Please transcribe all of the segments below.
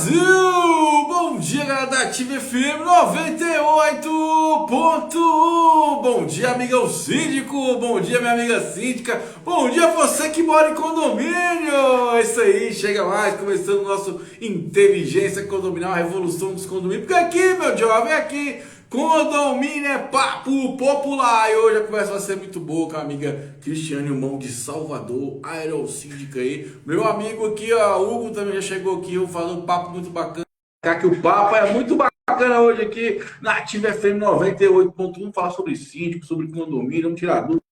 Brasil! Bom dia, galera da Ativa FM 98.1. Bom dia, amigão síndico. Bom dia, minha amiga síndica. Bom dia, você que mora em condomínio. É isso aí, chega mais, começando o nosso Inteligência Condominial, a revolução dos condomínios. Porque aqui, meu jovem, aqui, condomínio é papo popular. E hoje a conversa vai ser muito boa com a amiga Cristiane Mão de Salvador, aerosíndica aí. Meu amigo aqui, ó, Hugo também já chegou aqui, falando um papo muito bacana. Que o papo é muito bacana hoje aqui na Ativa FM 98.1, falar sobre síndico, sobre condomínio, vamos tirar dúvida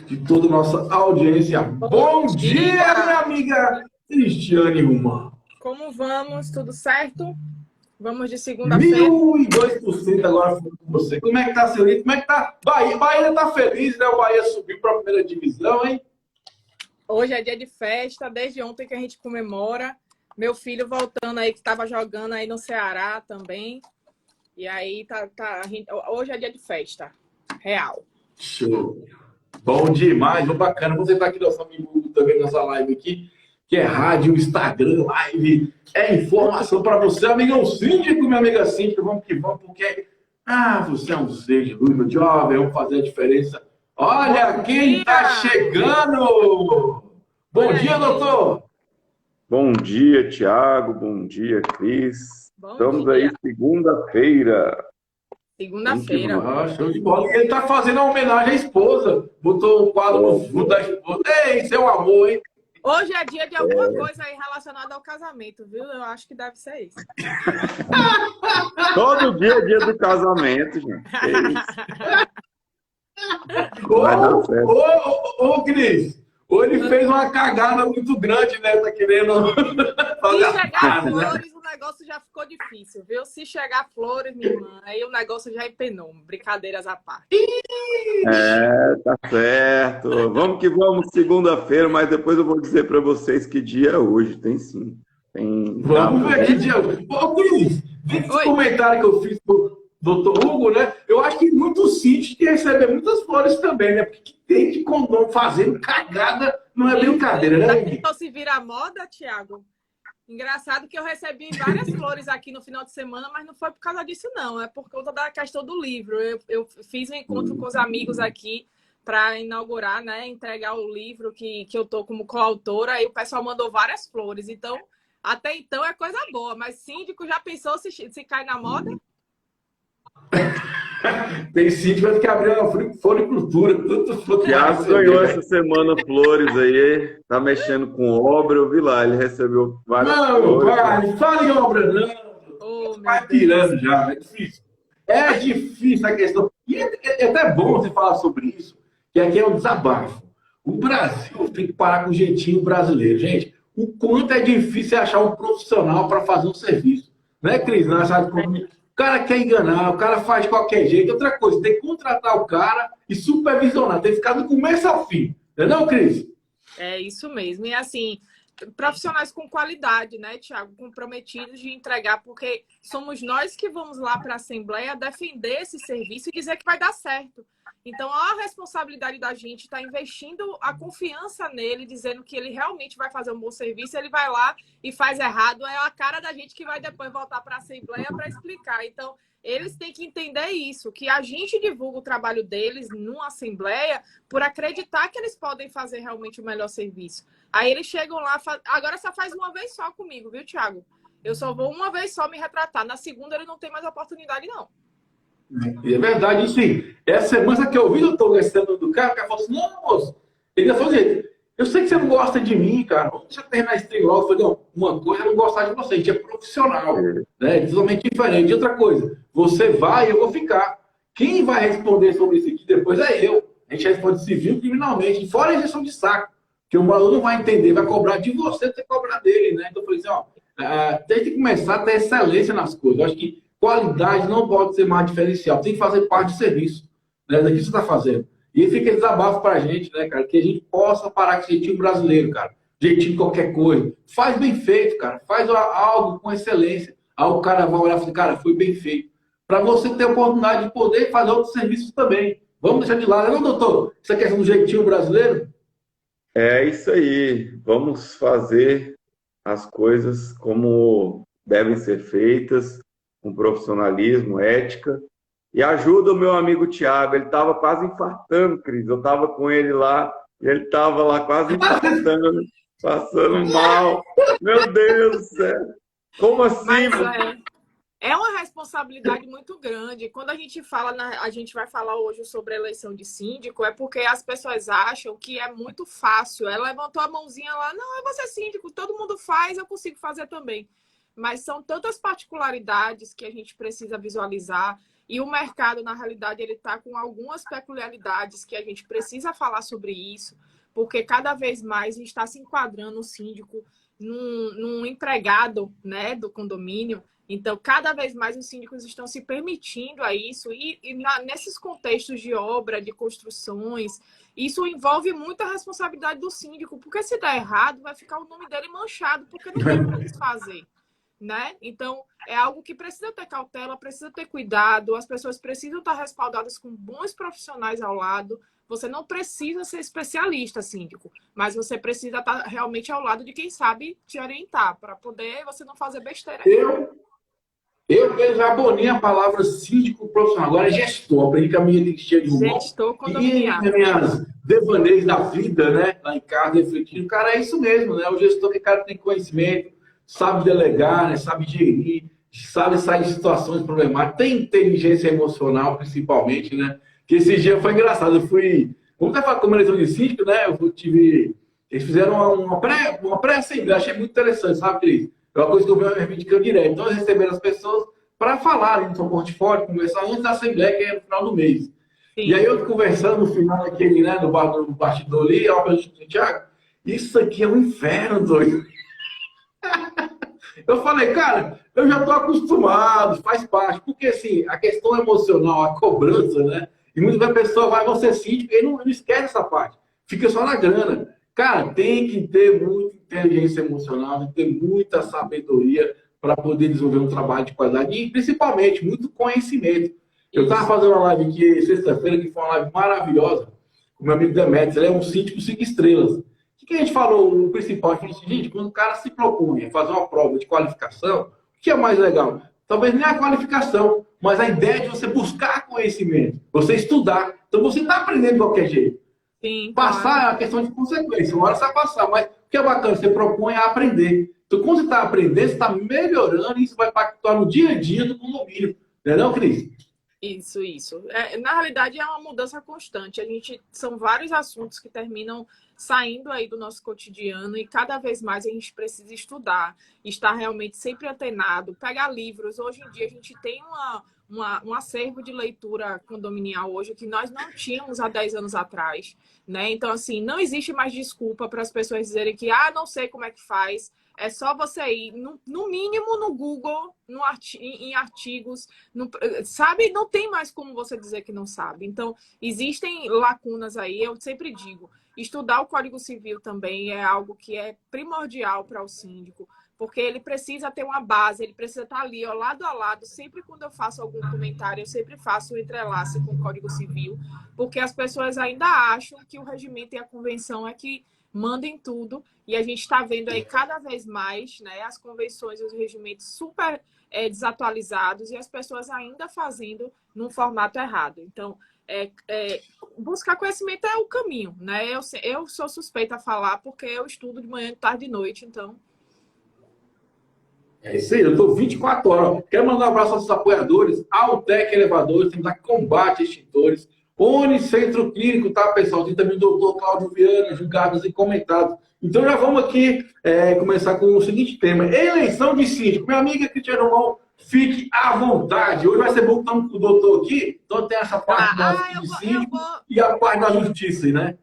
de toda a nossa audiência. Bom dia, minha amiga Cristiane Mão. Como vamos? Tudo certo? Vamos de segunda-feira. 1002% agora com você. Como é que tá, seu Lito? Como é que tá? Bahia tá feliz, né? O Bahia subiu para a primeira divisão, hein? Hoje é dia de festa, desde ontem que a gente comemora. Meu filho voltando aí, que estava jogando aí no Ceará também. E aí, hoje é dia de festa. Real. Show. Bom demais, bacana. Você tá aqui, nosso amigo Hugo, também nessa live aqui, que é rádio, Instagram, live, é informação para você, amigão síndico, minha amiga síndica, vamos que vamos, porque, você é um ser de luz, meu jovem, vamos fazer a diferença. Olha quem tá chegando! Bom dia, doutor! Bom dia, Thiago, bom dia, Cris. Estamos dia. aí, segunda-feira. Segunda-feira. Show de bola. E ele tá fazendo a homenagem à esposa, botou o quadro no fundo da esposa. Ei, seu amor, hein? Hoje é dia de alguma coisa aí relacionada ao casamento, viu? Eu acho que deve ser isso. Todo dia é dia do casamento, gente. Ô, Cris, ou ele fez uma cagada muito grande, né? Tá querendo fazer Se chegar flores, o negócio já ficou difícil, viu? Se chegar flores, minha irmã, aí o negócio já empenou. Brincadeiras à parte. Tá certo. Vamos que vamos, segunda-feira, mas depois eu vou dizer para vocês que dia é hoje. Tem sim. Vamos ver que dia. Ô, Cris, vê esse comentário que eu fiz pro doutor Hugo, né? Eu acho que muitos sítios têm que receber muitas flores também, né? Porque tem de condom fazendo cagada, não é brincadeira, né? Então se vira a moda, Thiago. Engraçado que eu recebi várias flores aqui no final de semana, mas não foi por causa disso, não. É por conta da questão do livro. Eu fiz um encontro com os amigos aqui para inaugurar, né? Entregar o livro que eu tô como coautora. E o pessoal mandou várias flores. Então, até então é coisa boa. Mas síndico já pensou se cai na moda? Tem sítio que abrir uma floricultura. O Thiago ganhou essa semana flores aí, tá mexendo com obra, eu vi lá, ele recebeu várias flores. Não, fala em obra, não. Vai pirando já, é difícil. É difícil a questão. E é até bom você falar sobre isso, que aqui é um desabafo. O Brasil tem que parar com o jeitinho brasileiro. Gente, o quanto é difícil achar um profissional para fazer um serviço. Não é, Cris? Não é, o cara quer enganar, o cara faz de qualquer jeito. Outra coisa, tem que contratar o cara e supervisionar. Tem que ficar do começo ao fim. Entendeu, Cris? É isso mesmo. E assim, profissionais com qualidade, né, Thiago? Comprometidos de entregar, porque somos nós que vamos lá para a Assembleia defender esse serviço e dizer que vai dar certo. Então, a responsabilidade da gente está investindo a confiança nele, dizendo que ele realmente vai fazer um bom serviço, ele vai lá e faz errado, é a cara da gente que vai depois voltar para a Assembleia para explicar. Então, eles têm que entender isso, que a gente divulga o trabalho deles numa Assembleia por acreditar que eles podem fazer realmente o melhor serviço. Aí eles chegam lá, agora só faz uma vez só comigo, viu, Thiago? Eu só vou uma vez só me retratar, na segunda ele não tem mais oportunidade, não. É verdade, isso sim. Essa semana que eu vi o doutor gastando do cara, o cara falou assim, não, moço, ele já falou assim, eu sei que você não gosta de mim, cara, vamos deixar terminar esse trem logo. Eu falei, não, uma coisa é não gostar de você, a gente é profissional, né? É totalmente diferente. E outra coisa, você vai, eu vou ficar. Quem vai responder sobre isso aqui depois é eu. A gente responde civil e criminalmente, fora a injeção de saco, que o valor não vai entender, vai cobrar de você, você cobrar dele, né? Então eu falei assim, tem que começar a ter excelência nas coisas. Eu acho que qualidade não pode ser mais diferencial, tem que fazer parte do serviço, né? Daqui que você está fazendo. E fica desabafo para a gente, né, cara? Que a gente possa parar com esse jeitinho brasileiro, cara. Jeitinho de qualquer coisa. Faz bem feito, cara. Faz algo com excelência. Aí o cara vai olhar e falar, cara, foi bem feito. Para você ter a oportunidade de poder fazer outros serviços também. Vamos deixar de lado, não, doutor? Essa questão do jeitinho brasileiro? É isso aí. Vamos fazer as coisas como devem ser feitas com profissionalismo, ética. E ajuda o meu amigo Tiago, ele estava quase infartando, Cris. Eu estava com ele lá, e ele estava lá quase infartando, passando mal. Meu Deus do céu! Como assim? Mas é uma responsabilidade muito grande. Quando a gente fala, a gente vai falar hoje sobre a eleição de síndico, é porque as pessoas acham que é muito fácil. Ela levantou a mãozinha lá, não, eu vou ser síndico, todo mundo faz, eu consigo fazer também. Mas são tantas particularidades que a gente precisa visualizar. E o mercado, na realidade, ele está com algumas peculiaridades que a gente precisa falar sobre isso, porque cada vez mais a gente está se enquadrando o síndico num empregado, né, do condomínio. Então, cada vez mais os síndicos estão se permitindo a isso. Nesses contextos de obra, de construções, isso envolve muita responsabilidade do síndico, porque se der errado, vai ficar o nome dele manchado, porque não tem como fazer. Né? Então, é algo que precisa ter cautela, precisa ter cuidado, as pessoas precisam estar respaldadas com bons profissionais ao lado. Você não precisa ser especialista, síndico, mas você precisa estar realmente ao lado de quem sabe te orientar, para poder você não fazer besteira. Eu já abonei a palavra síndico profissional, agora é gestor, aprendi que a minha tinha de humor. Gestor condominial. E minhas devaneios da vida, né? Lá em casa, refletindo, cara, é isso mesmo, né? O gestor que cara tem conhecimento, sabe delegar, né? Sabe gerir, sabe sair de situações problemáticas, tem inteligência emocional, principalmente, né? Que esse dia foi engraçado. Eu fui. Vamos até falar como eleição de síndico, né? Eles fizeram uma pré-assembleia, achei muito interessante, sabe, Cris? É uma coisa que eu venho reivindicando direto. Então, eles receberam as pessoas para falar no seu portfólio, conversar antes da assembleia, que é no final do mês. Sim. E aí, eu conversando no final daquele, né, no bastidor ali, eu falei, Tiago, isso aqui é um inferno, doido. Eu falei, cara, eu já estou acostumado, faz parte, porque assim, a questão emocional, a cobrança, né? E muitas vezes a pessoa vai, você síndico, e não esquece essa parte, fica só na grana. Cara, tem que ter muita inteligência emocional, tem que ter muita sabedoria para poder desenvolver um trabalho de qualidade e, principalmente, muito conhecimento. Eu estava fazendo uma live aqui sexta-feira, que foi uma live maravilhosa, com o meu amigo Demetrios, ele é um síndico 5 estrelas. O que a gente falou, o principal? A gente falou assim, gente, quando o cara se propõe a fazer uma prova de qualificação, o que é mais legal? Talvez nem a qualificação, mas a ideia de você buscar conhecimento, você estudar. Então, você está aprendendo de qualquer jeito. Sim, passar claro. É uma questão de consequência. Uma hora você vai passar, mas o que é bacana, você propõe a aprender. Então, quando você está aprendendo, você está melhorando e isso vai impactar no dia a dia do condomínio. Não é não, Cris? Isso. Na realidade, é uma mudança constante. São vários assuntos que terminam saindo aí do nosso cotidiano e cada vez mais a gente precisa estudar, estar realmente sempre antenado, pegar livros. Hoje em dia, a gente tem um acervo de leitura condominial hoje que nós não tínhamos há 10 anos atrás, né? Então, assim, não existe mais desculpa para as pessoas dizerem que, não sei como é que faz. É só você ir, no mínimo, no Google, em artigos, sabe? Não tem mais como você dizer que não sabe. Então, existem lacunas aí. Eu sempre digo, estudar o Código Civil também é algo que é primordial para o síndico, porque ele precisa ter uma base, ele precisa estar ali, ó, lado a lado. Sempre quando eu faço algum comentário, eu sempre faço o entrelace com o Código Civil, porque as pessoas ainda acham que o regimento e a convenção é que mandem tudo, e a gente está vendo aí cada vez mais, né, as convenções e os regimentos super desatualizados e as pessoas ainda fazendo num formato errado. Então, buscar conhecimento é o caminho, né? Eu sou suspeita a falar porque eu estudo de manhã, de tarde e de noite, então... É isso aí, eu estou 24 horas. Quero mandar um abraço aos apoiadores, Altec Elevadores, temos a Combate Extintores, Oni Centro Clínico, tá, pessoal? Tem também o doutor Cláudio Viana, julgados e comentados. Então já vamos aqui começar com o seguinte tema: eleição de síndico. Minha amiga Cristiano Romão, fique à vontade. Hoje vai ser bom que estamos com o doutor aqui, então tem essa parte de síndico e a parte da justiça, né?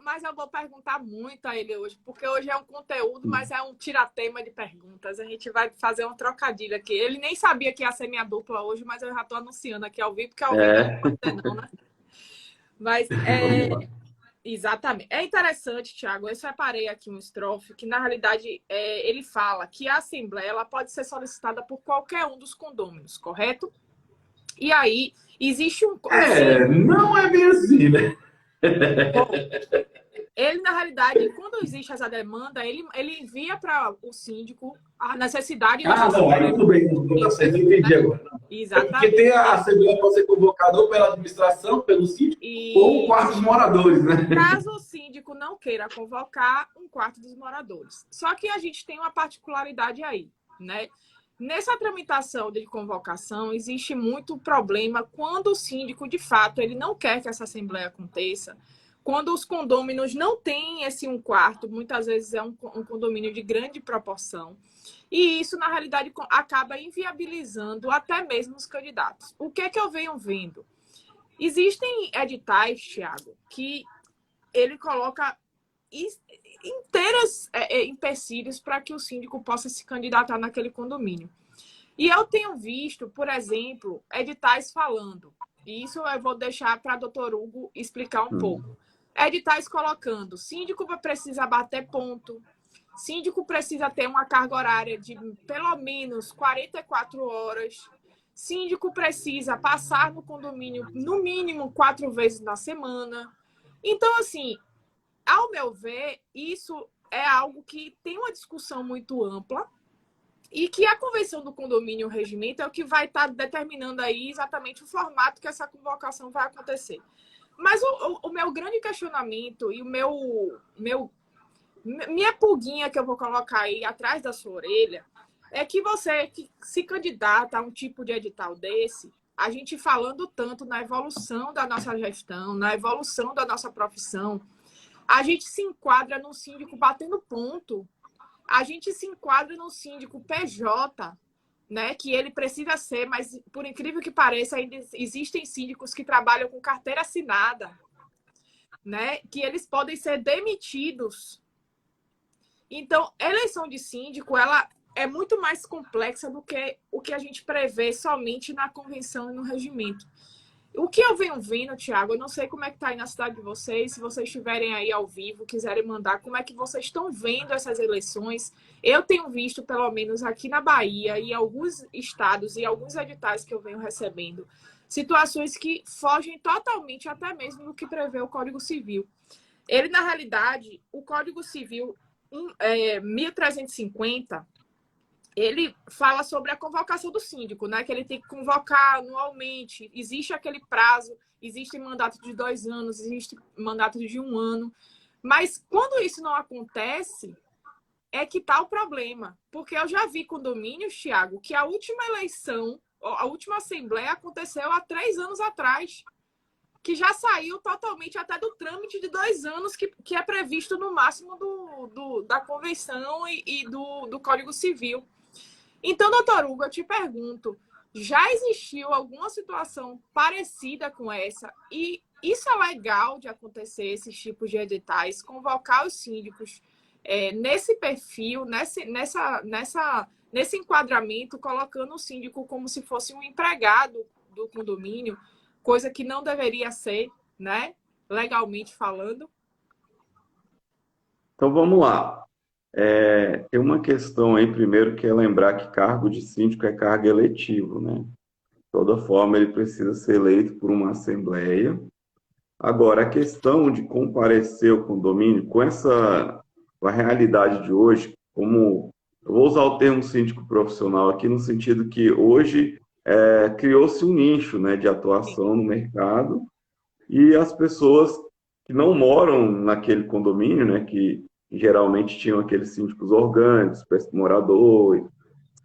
Mas eu vou perguntar muito a ele hoje, porque hoje é um conteúdo, mas é um tiratema de perguntas. A gente vai fazer um trocadilho aqui. Ele nem sabia que ia ser minha dupla hoje, mas eu já estou anunciando aqui ao vivo, porque ao vivo não pode ter não, né? Mas, exatamente. É interessante, Tiago, eu separei aqui um estrofe que, na realidade, ele fala que a Assembleia ela pode ser solicitada por qualquer um dos condôminos, correto? E aí, existe um... não é bem assim, né? Bom, Ele, na realidade, quando existe essa demanda, ele envia para o síndico a necessidade Ah, dessa não, aí tudo bem, tá certo, eu entendi agora. É porque Exatamente. tem a Assembleia pode ser convocada ou pela administração, pelo síndico, ou o quarto dos moradores, né? Caso o síndico não queira convocar um quarto dos moradores. Só que a gente tem uma particularidade aí, né? Nessa tramitação de convocação, existe muito problema quando o síndico, de fato, ele não quer que essa assembleia aconteça. Quando os condôminos não têm esse um quarto, muitas vezes é um condomínio de grande proporção. E isso, na realidade, acaba inviabilizando até mesmo os candidatos. O que é que eu venho vendo? Existem editais, Thiago, que ele coloca inteiros empecilhos para que o síndico possa se candidatar naquele condomínio. E eu tenho visto, por exemplo, editais falando, e isso eu vou deixar para o doutor Hugo explicar um pouco. Editais colocando, síndico precisa bater ponto, síndico precisa ter uma carga horária de pelo menos 44 horas, síndico precisa passar no condomínio no mínimo 4 vezes na semana. Então, assim, ao meu ver, isso é algo que tem uma discussão muito ampla e que a convenção do condomínio, o regimento, é o que vai estar determinando aí exatamente o formato que essa convocação vai acontecer. Mas o meu grande questionamento e minha pulguinha que eu vou colocar aí atrás da sua orelha é que você que se candidata a um tipo de edital desse, a gente falando tanto na evolução da nossa gestão, na evolução da nossa profissão, a gente se enquadra num síndico batendo ponto, a gente se enquadra num síndico PJ, né, que ele precisa ser, mas por incrível que pareça, ainda existem síndicos que trabalham com carteira assinada, né, que eles podem ser demitidos. Então, a eleição de síndico, ela é muito mais complexa do que o que a gente prevê somente na convenção e no regimento. O que eu venho vendo, Thiago, eu não sei como é que está aí na cidade de vocês, se vocês estiverem aí ao vivo, quiserem mandar, como é que vocês estão vendo essas eleições. Eu tenho visto, pelo menos aqui na Bahia, e em alguns estados e alguns editais que eu venho recebendo, situações que fogem totalmente até mesmo do que prevê o Código Civil. Ele, na realidade, o Código Civil 1350, ele fala sobre a convocação do síndico, né? Que ele tem que convocar anualmente. Existe aquele prazo, existe mandato de 2 anos, existe mandato de 1 ano. Mas quando isso não acontece, é que está o problema. Porque eu já vi condomínios, Thiago, que a última eleição, a última assembleia aconteceu há 3 anos atrás, que já saiu totalmente até do trâmite de 2 anos, que é previsto no máximo da convenção e do Código Civil. Então, doutor Hugo, eu te pergunto, já existiu alguma situação parecida com essa? E isso é legal de acontecer, esses tipos de editais, convocar os síndicos nesse perfil, nesse enquadramento, colocando o síndico como se fosse um empregado do condomínio, coisa que não deveria ser, né? Legalmente falando. Então, vamos lá. Tem uma questão aí, primeiro, que é lembrar que cargo de síndico é cargo eletivo, né? De toda forma, ele precisa ser eleito por uma assembleia. Agora, a questão de comparecer ao condomínio, com a realidade de hoje, como eu vou usar o termo síndico profissional aqui, no sentido que hoje criou-se um nicho, né, de atuação no mercado, e as pessoas que não moram naquele condomínio, né, que geralmente tinham aqueles síndicos orgânicos, morador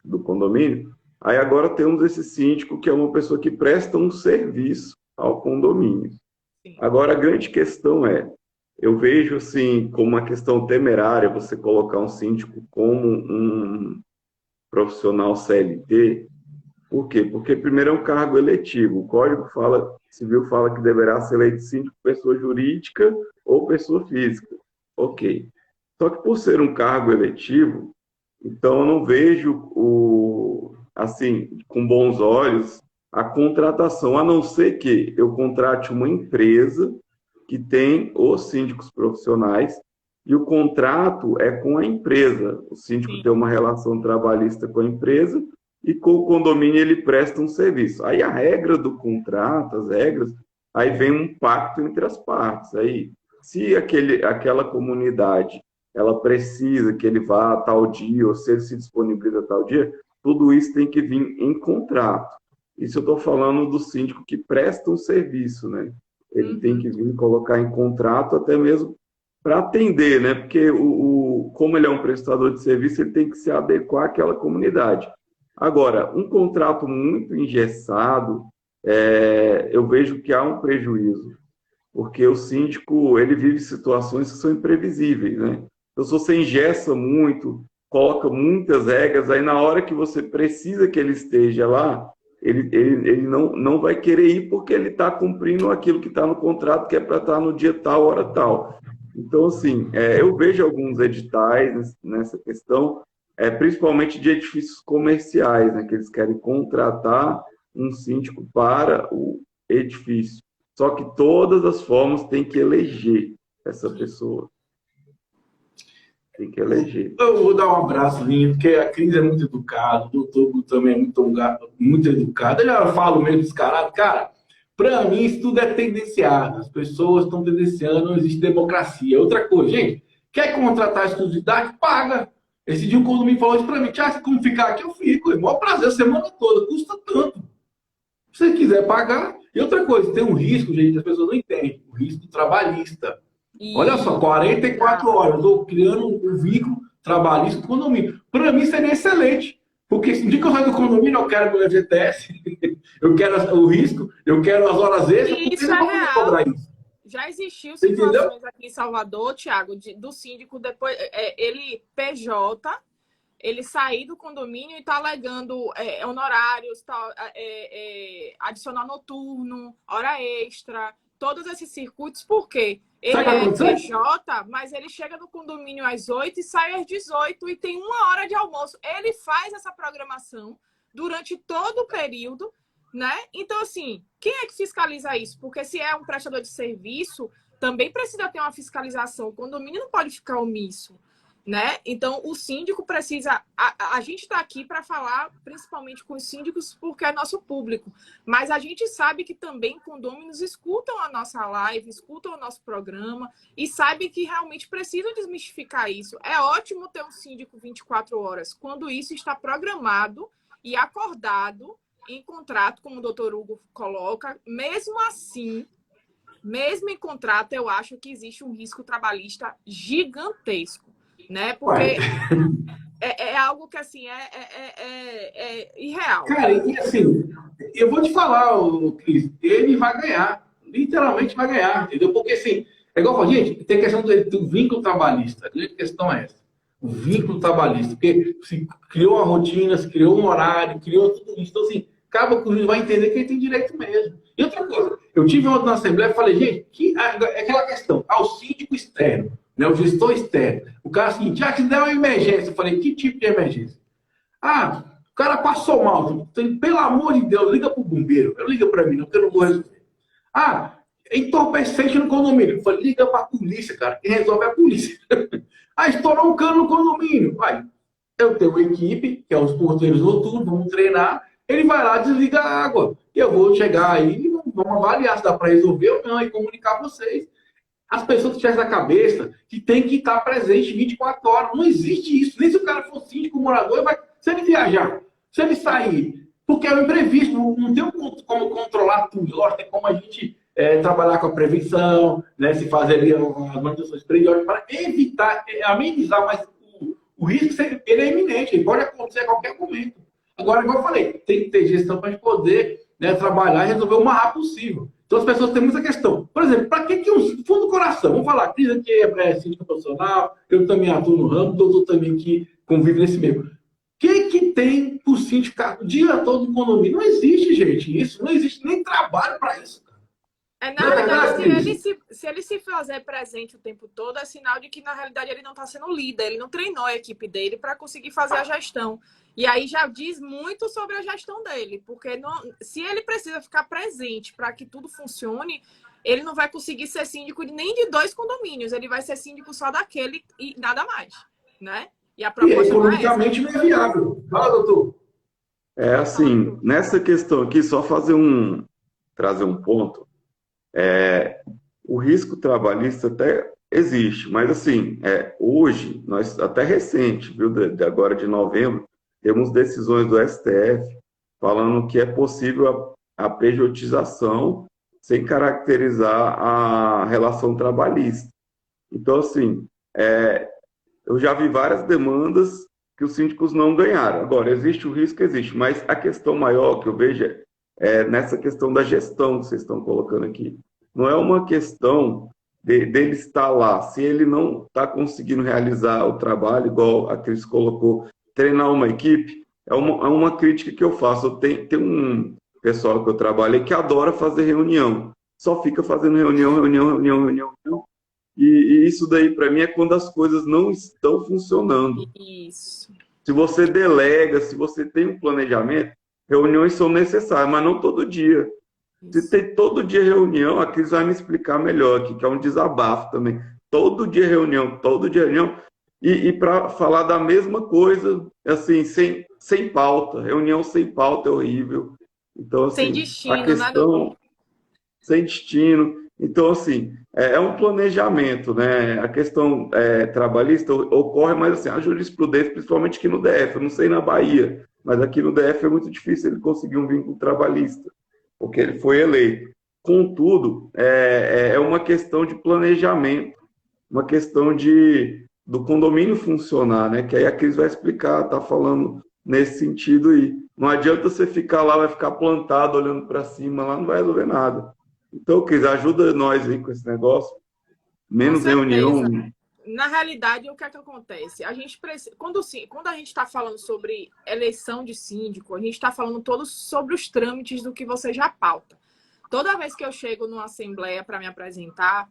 do condomínio. Aí agora temos esse síndico que é uma pessoa que presta um serviço ao condomínio. Agora a grande questão eu vejo assim como uma questão temerária você colocar um síndico como um profissional CLT. Por quê? Porque primeiro é um cargo eletivo. O Código Civil fala que deverá ser eleito síndico pessoa jurídica ou pessoa física. Ok. Só que por ser um cargo eletivo, então eu não vejo assim, com bons olhos a contratação, a não ser que eu contrate uma empresa que tem os síndicos profissionais e o contrato é com a empresa. O síndico tem uma relação trabalhista com a empresa e com o condomínio ele presta um serviço. Aí a regra do contrato, as regras, aí vem um pacto entre as partes. Aí se aquela comunidade ela precisa que ele vá a tal dia, ou se ele se disponibiliza a tal dia, tudo isso tem que vir em contrato. Isso eu estou falando do síndico que presta um serviço, né? Ele tem que vir colocar em contrato até mesmo para atender, né? Porque como ele é um prestador de serviço, ele tem que se adequar àquela comunidade. Agora, um contrato muito engessado, eu vejo que há um prejuízo, porque o síndico ele vive situações que são imprevisíveis, né? Então, se você engessa muito, coloca muitas regras, aí na hora que você precisa que ele esteja lá, ele não vai querer ir porque ele está cumprindo aquilo que está no contrato, que é para estar no dia tal, hora tal. Então, assim, eu vejo alguns editais nessa questão, principalmente de edifícios comerciais, né, que eles querem contratar um síndico para o edifício. Só que todas as formas tem que eleger essa pessoa. Tem que eleger. Eu vou dar um abraço lindo, porque a Cris é muito educada, o doutor Hugo também é muito educado. Eu já falo meio descarado. Cara, para mim isso tudo é tendenciado. As pessoas estão tendenciando, não existe democracia. Outra coisa, gente, quer contratar exclusividade? Paga. Esse dia um condomínio falou isso para mim. Tiago, como ficar aqui, eu fico. É o maior prazer a semana toda, custa tanto. Se você quiser pagar. E outra coisa, tem um risco, gente, as pessoas não entendem. O risco trabalhista. Olha só, 44 horas, eu estou criando um vínculo trabalhista do condomínio. Para mim seria excelente, porque se um dia que eu saio do condomínio, eu quero meu FGTS, eu quero o risco, eu quero as horas extras, e porque isso eu não vou cobrar isso. Já existiu Entendeu? situações aqui em Salvador, Tiago, do síndico, depois ele PJ, ele sair do condomínio e está alegando honorários, adicional noturno, hora extra, todos esses circuitos, por quê? Ele é PJ, mas ele chega no condomínio às 8 e sai às 18 e tem 1 hora de almoço. Ele faz essa programação durante todo o período, né? Então, assim, quem é que fiscaliza isso? Porque se é um prestador de serviço, também precisa ter uma fiscalização. O condomínio não pode ficar omisso, né? Então, o síndico precisa... A gente está aqui para falar principalmente com os síndicos porque é nosso público. Mas a gente sabe que também condôminos escutam a nossa live, escutam o nosso programa e sabem que realmente precisam desmistificar isso. É ótimo ter um síndico 24 horas, quando isso está programado e acordado em contrato, como o doutor Hugo coloca. Mesmo assim, mesmo em contrato, eu acho que existe um risco trabalhista gigantesco. Né? Porque é algo que assim é irreal. Cara, e assim, eu vou te falar, Cris, ele vai ganhar, literalmente vai ganhar, entendeu? Porque assim, é igual eu falo, gente, tem a questão do vínculo trabalhista, a grande questão é essa, o vínculo trabalhista, porque se criou uma rotina, se criou um horário, criou tudo isso, então assim, acaba que o juiz vai entender que ele tem direito mesmo. E outra coisa, eu tive ontem na Assembleia e falei, gente, é aquela questão, ao síndico externo, né, o gestor externo. O cara assim, já que der uma emergência. Eu falei, que tipo de emergência? Ah, o cara passou mal. Pelo amor de Deus, liga pro bombeiro. Não liga para mim, não, porque eu não vou resolver. Ah, entorpecente no condomínio. Eu falei, liga pra polícia, cara. Quem resolve é a polícia. Ah, estourou um cano no condomínio. Vai. Eu tenho uma equipe, que é os porteiros noturnos, vamos treinar. Ele vai lá, desliga a água. E eu vou chegar aí e vamos avaliar se dá para resolver ou não e comunicar vocês. As pessoas tiverem na cabeça que tem que estar presente 24 horas. Não existe isso. Nem se o cara for síndico, morador, se ele viajar, se ele sair, porque é um imprevisto, não tem como controlar tudo. Lógico, tem como a gente trabalhar com a prevenção, né, se fazer ali as manutenções periódicas para evitar, amenizar, mas o risco ele é iminente, ele pode acontecer a qualquer momento. Agora, igual eu falei, tem que ter gestão para a gente poder, né, trabalhar e resolver o mais rápido possível. Então, as pessoas têm muita questão. Por exemplo, para que um fundo do coração? Vamos falar, Cris aqui é síndico profissional, eu também atuo no ramo, o doutor também que convive nesse meio. O que tem por síndico ficar o dia todo no condomínio? Não existe, gente, isso. Não existe nem trabalho para isso. Na verdade, se ele se fazer presente o tempo todo, é sinal de que, na realidade, ele não está sendo líder, ele não treinou a equipe dele para conseguir fazer a gestão. E aí já diz muito sobre a gestão dele, porque se ele precisa ficar presente para que tudo funcione, ele não vai conseguir ser síndico nem de 2 condomínios, ele vai ser síndico só daquele e nada mais, né? E a proposta economicamente não é viável. Fala, doutor. É assim, nessa questão aqui, só trazer um ponto. risco trabalhista até existe, mas assim, hoje, nós até recente, viu, agora de novembro, temos decisões do STF falando que é possível a pejotização sem caracterizar a relação trabalhista. Então, assim, eu já vi várias demandas que os síndicos não ganharam. Agora, existe o risco? Existe, mas a questão maior que eu vejo é nessa questão da gestão que vocês estão colocando aqui. Não é uma questão dele estar lá. Se ele não está conseguindo realizar o trabalho, igual a Cris colocou, treinar uma equipe, é uma crítica que eu faço. Tem um pessoal que eu trabalho que adora fazer reunião. Só fica fazendo reunião. E isso daí, para mim, é quando as coisas não estão funcionando. Isso. Se você delega, se você tem um planejamento, reuniões são necessárias, mas não todo dia. Isso. Se tem todo dia reunião, a Cris vai me explicar melhor aqui, que é um desabafo também. Todo dia reunião. E para falar da mesma coisa, assim, sem pauta. Reunião sem pauta é horrível. Então, assim, Sem destino, a questão... Sem destino. Então, assim, é um planejamento, né? A questão trabalhista ocorre, mas assim, a jurisprudência, principalmente aqui no DF, eu não sei na Bahia, mas aqui no DF é muito difícil ele conseguir um vínculo trabalhista, porque ele foi eleito. Contudo, é uma questão de planejamento, uma questão do condomínio funcionar, né? Que aí a Cris vai explicar, tá falando nesse sentido aí. Não adianta você ficar lá, vai ficar plantado olhando para cima, lá não vai resolver nada. Então, Cris, ajuda nós aí com esse negócio. Menos reunião. Na realidade, o que é que acontece? A gente precisa, quando a gente está falando sobre eleição de síndico, a gente está falando todos sobre os trâmites do que você já pauta. Toda vez que eu chego numa assembleia para me apresentar,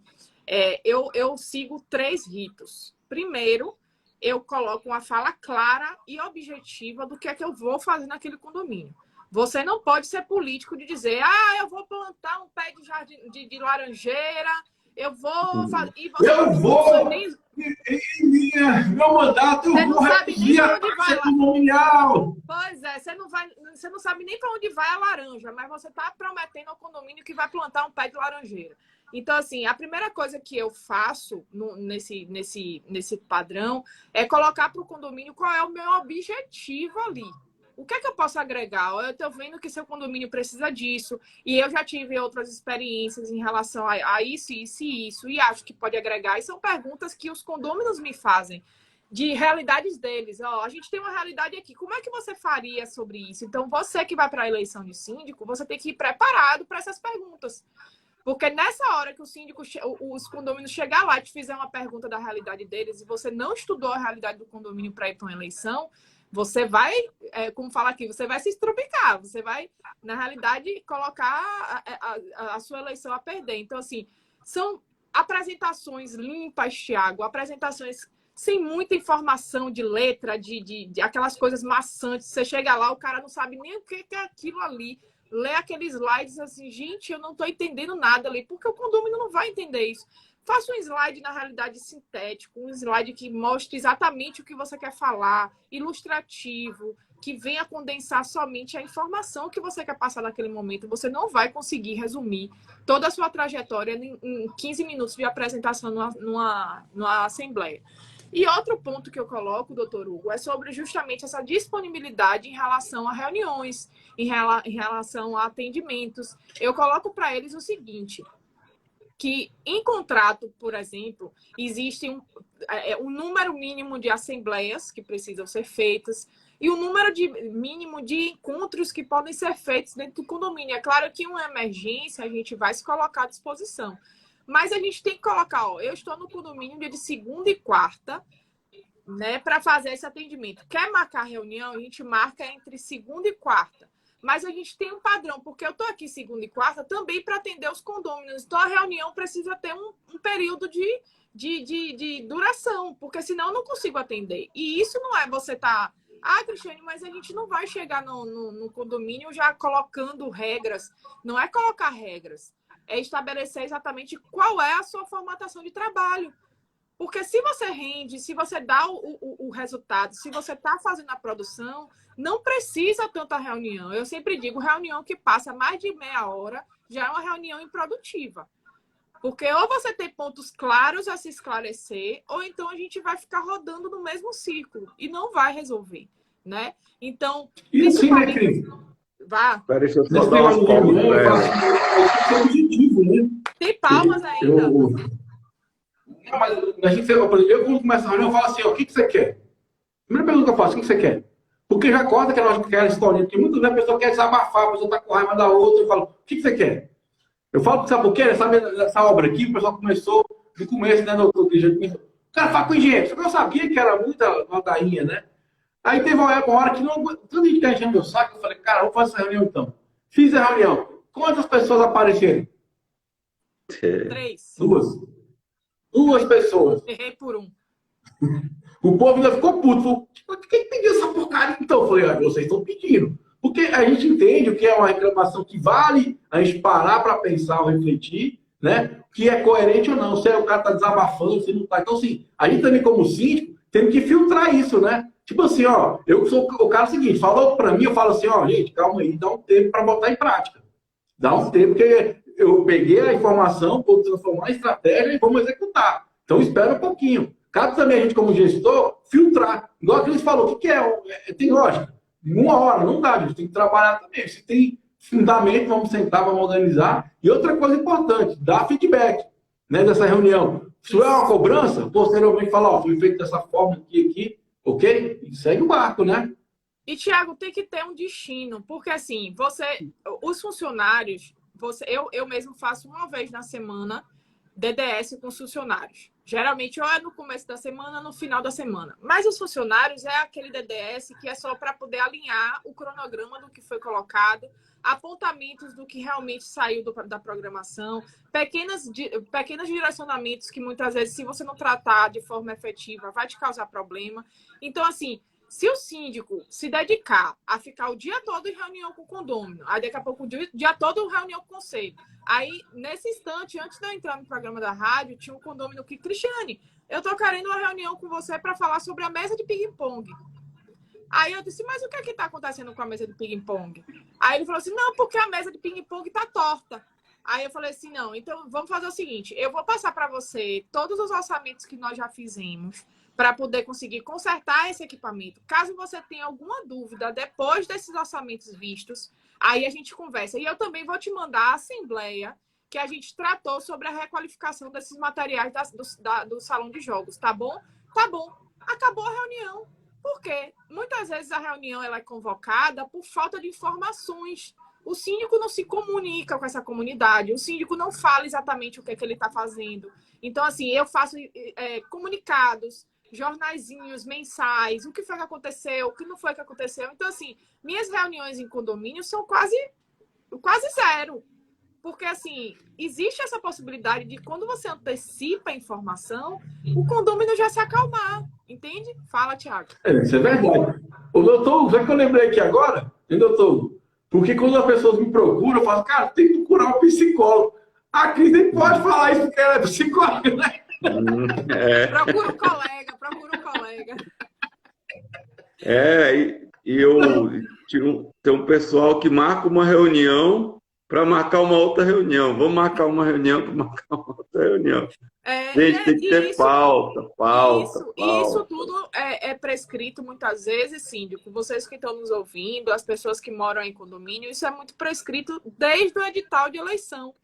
eu sigo 3 ritos. Primeiro, eu coloco uma fala clara e objetiva do que é que eu vou fazer naquele condomínio. Você não pode ser político de dizer, eu vou plantar um pé de jardim de laranjeira, eu vou fazer. E você meu mandato, você não sabe nem para onde vai condominial. Pois é, você não sabe nem para onde vai a laranja, mas você está prometendo ao condomínio que vai plantar um pé de laranjeira. Então, assim, a primeira coisa que eu faço nesse padrão é colocar para o condomínio qual é o meu objetivo ali. O que é que eu posso agregar? Eu estou vendo que seu condomínio precisa disso, e eu já tive outras experiências em relação a isso, e acho que pode agregar. E são perguntas que os condôminos me fazem, de realidades deles. A gente tem uma realidade aqui, como é que você faria sobre isso? Então, você que vai para a eleição de síndico, você tem que ir preparado para essas perguntas. Porque nessa hora que o síndico, os condôminos chegar lá e te fizer uma pergunta da realidade deles, e você não estudou a realidade do condomínio para ir para uma eleição, você vai, como fala aqui, você vai se estrupicar, você vai, na realidade, colocar a sua eleição a perder. Então, assim, são apresentações limpas, Thiago, apresentações sem muita informação de letra, de aquelas coisas maçantes. Você chega lá, o cara não sabe nem o que é aquilo ali, lê aqueles slides assim, gente, eu não estou entendendo nada ali, porque o condomínio não vai entender isso. Faça um slide, na realidade, sintético, um slide que mostre exatamente o que você quer falar, ilustrativo, que venha condensar somente a informação que você quer passar naquele momento. Você não vai conseguir resumir toda a sua trajetória em 15 minutos de apresentação numa assembleia. E outro ponto que eu coloco, doutor Hugo, é sobre justamente essa disponibilidade em relação a reuniões, em relação a atendimentos. Eu coloco para eles o seguinte, que em contrato, por exemplo, existe um número mínimo de assembleias que precisam ser feitas e um número mínimo de encontros que podem ser feitos dentro do condomínio. É claro que em uma emergência a gente vai se colocar à disposição, mas a gente tem que colocar, eu estou no condomínio dia de segunda e quarta, né, para fazer esse atendimento. Quer marcar reunião? A gente marca entre segunda e quarta. Mas a gente tem um padrão, porque eu estou aqui segunda e quarta também para atender os condôminos. Então, a reunião precisa ter um período de duração, porque senão eu não consigo atender. E isso não é você estar... Cristiane, mas a gente não vai chegar no condomínio já colocando regras. Não é colocar regras. É estabelecer exatamente qual é a sua formatação de trabalho. Porque se você rende, se você dá o resultado, se você está fazendo a produção, não precisa tanta reunião. Eu sempre digo, reunião que passa mais de meia hora já é uma reunião improdutiva. Porque ou você tem pontos claros a se esclarecer, ou então a gente vai ficar rodando no mesmo círculo e não vai resolver, né? Então, E assim, né, principalmente... Cris? Vá. Deixa eu só Nesse dar umas negócio de palmas reunião, para eu falo ela. assim, tem que ser objetivo, né? Tem palmas ainda. Não, mas a gente, por exemplo, eu quando começo a reunião, eu falo assim, ó, o que você quer? Primeira pergunta que eu faço, o que você quer? Porque já corta aquela historinha, porque muitas vezes a pessoa quer desabafar, a pessoa está com raiva da outra, eu falo, o que você quer? Eu falo, sabe por quê? Sabe essa obra aqui, o pessoal começou no começo, né, doutor? O cara fala com engenheiro, só que eu sabia que era muita ladainha, né? Aí teve uma hora que não, tudo que tá enchendo meu saco, eu falei, cara, vamos fazer essa reunião então. Fiz a reunião. Quantas pessoas apareceram? 3. Duas pessoas. Errei por 1. O povo ainda ficou puto. Falou, quem pediu essa porcaria então? Eu falei, vocês estão pedindo. Porque a gente entende o que é uma reclamação que vale a gente parar para pensar ou refletir, né? Que é coerente ou não. Se o cara está desabafando, se não está. Então, assim, a gente também, como síndico, tem que filtrar isso, né? Tipo assim, ó, eu sou o cara seguinte, falou para mim, eu falo assim, ó, gente, calma aí, dá um tempo para botar em prática. Dá um tempo, porque eu peguei a informação, vou transformar em estratégia e vamos executar. Então, espera um pouquinho. Cabe também a gente, como gestor, filtrar. Igual que eles falou, o que é? Tem lógica. Em 1 hora, não dá, a gente tem que trabalhar também. Se tem fundamento, vamos sentar, vamos organizar. E outra coisa importante, dar feedback, né, dessa reunião. Se é uma cobrança, posteriormente falar, ó, foi feito dessa forma aqui, ok? E segue o barco, né? E, Tiago, tem que ter um destino, porque assim, os funcionários, eu mesmo faço uma vez na semana DDS com os funcionários. Geralmente ou é no começo da semana ou no final da semana. Mas os funcionários é aquele DDS que é só para poder alinhar o cronograma do que foi colocado, apontamentos do que realmente saiu da programação, pequenos direcionamentos que muitas vezes, se você não tratar de forma efetiva, vai te causar problema. Então, assim, se o síndico se dedicar a ficar o dia todo em reunião com o condômino, aí daqui a pouco o dia todo em reunião com o conselho, aí nesse instante, antes de eu entrar no programa da rádio, tinha um condômino que, Cristiane, eu tô querendo uma reunião com você para falar sobre a mesa de ping-pong. Aí eu disse, mas o que é que tá acontecendo com a mesa de ping-pong? Aí ele falou assim, não, porque a mesa de ping-pong tá torta. Aí eu falei assim, não, então vamos fazer o seguinte, eu vou passar para você todos os orçamentos que nós já fizemos, para poder conseguir consertar esse equipamento. Caso você tenha alguma dúvida depois desses orçamentos vistos, aí a gente conversa. E eu também vou te mandar a assembleia que a gente tratou sobre a requalificação desses materiais do salão de jogos, tá bom? Tá bom. Acabou a reunião. Por quê? Muitas vezes a reunião ela é convocada por falta de informações. O síndico não se comunica com essa comunidade, o síndico não fala exatamente o que é que ele está fazendo. Então, assim, eu faço comunicados, jornaizinhos mensais, o que foi que aconteceu, o que não foi que aconteceu. Então, assim, minhas reuniões em condomínio são quase zero. Porque, assim, existe essa possibilidade de quando você antecipa a informação, o condômino já se acalmar, entende? Fala, Tiago. Isso é verdade. O doutor, já que eu lembrei aqui agora, hein, doutor? Porque quando as pessoas me procuram, eu falo, cara, tem que procurar um psicólogo. A Cris nem pode falar isso porque ela é psicóloga, né? Procura um colega. Tem um pessoal que marca uma reunião para marcar uma outra reunião. Vamos marcar uma reunião para marcar uma outra reunião. Gente, tem que ter pauta. Isso tudo é prescrito muitas vezes, síndico. Vocês que estão nos ouvindo, as pessoas que moram em condomínio, isso é muito prescrito desde o edital de eleição.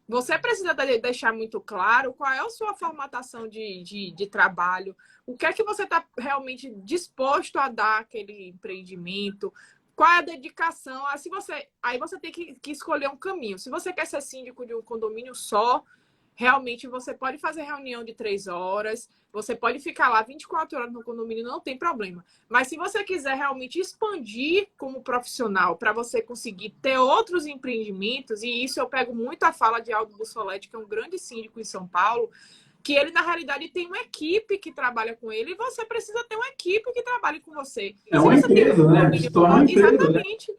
Você precisa deixar muito claro qual é a sua formatação de trabalho, o que é que você está realmente disposto a dar àquele empreendimento, qual é a dedicação. Aí você tem que escolher um caminho. Se você quer ser síndico de um condomínio só, realmente você pode fazer reunião de 3 horas, você pode ficar lá 24 horas no condomínio, não tem problema. Mas se você quiser realmente expandir como profissional para você conseguir ter outros empreendimentos, e isso eu pego muito a fala de Aldo Bussoletti, que é um grande síndico em São Paulo, que ele, na realidade, tem uma equipe que trabalha com ele e você precisa ter uma equipe que trabalhe com você. É uma empresa, né? Se torna uma empresa, exatamente. Né?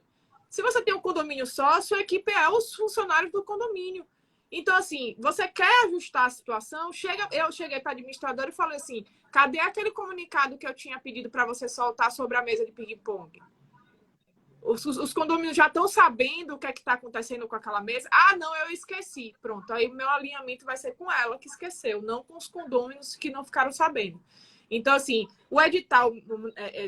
Se você tem um condomínio só, a sua equipe é os funcionários do condomínio. Então, assim, você quer ajustar a situação? Eu cheguei para a administradora e falei assim, cadê aquele comunicado que eu tinha pedido para você soltar sobre a mesa de ping-pong? os condomínios já estão sabendo o que é que está acontecendo com aquela mesa. Ah, não, eu esqueci. Pronto, aí o meu alinhamento vai ser com ela que esqueceu, não com os condôminos que não ficaram sabendo. Então, assim, o edital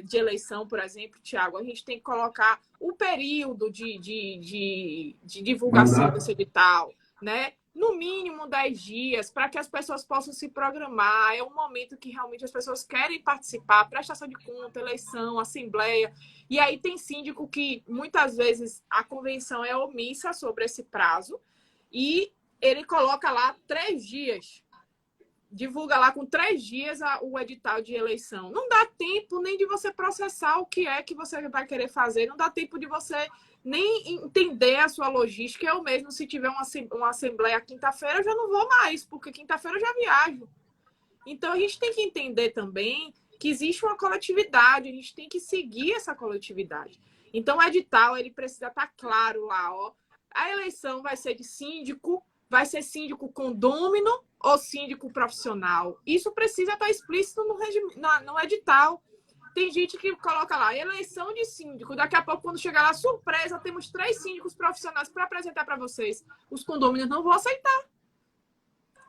de eleição, por exemplo, Tiago, a gente tem que colocar o período de divulgação desse edital, né? No mínimo 10 dias, para que as pessoas possam se programar. É um momento que realmente as pessoas querem participar, prestação de conta, eleição, assembleia. E aí tem síndico que muitas vezes a convenção é omissa sobre esse prazo e ele coloca lá 3 dias. Divulga lá com 3 dias o edital de eleição. Não dá tempo nem de você processar o que é que você vai querer fazer, não dá tempo de você nem entender a sua logística. Eu mesmo, se tiver uma assembleia quinta-feira, eu já não vou mais, porque quinta-feira eu já viajo. Então, a gente tem que entender também que existe uma coletividade, a gente tem que seguir essa coletividade. Então, o edital, ele precisa estar claro lá, ó. A eleição vai ser de síndico, vai ser síndico condômino ou síndico profissional. Isso precisa estar explícito no edital. Tem gente que coloca lá, eleição de síndico. Daqui a pouco, quando chegar lá, surpresa, temos 3 síndicos profissionais para apresentar para vocês. Os condôminos não vão aceitar.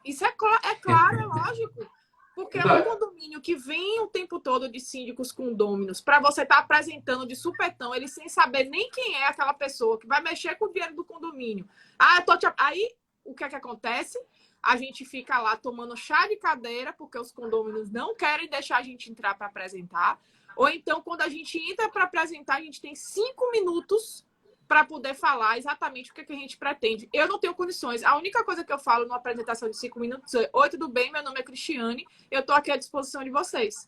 Isso é claro, é lógico. Porque é um condomínio que vem o tempo todo de síndicos condôminos para você estar apresentando de supetão, ele sem saber nem quem é aquela pessoa que vai mexer com o dinheiro do condomínio. Aí, o que é que acontece? A gente fica lá tomando chá de cadeira, porque os condôminos não querem deixar a gente entrar para apresentar. Ou então, quando a gente entra para apresentar, a gente tem 5 minutos para poder falar exatamente o que a gente pretende. Eu não tenho condições. A única coisa que eu falo numa apresentação de 5 minutos é: oi, tudo bem? Meu nome é Cristiane, eu estou aqui à disposição de vocês.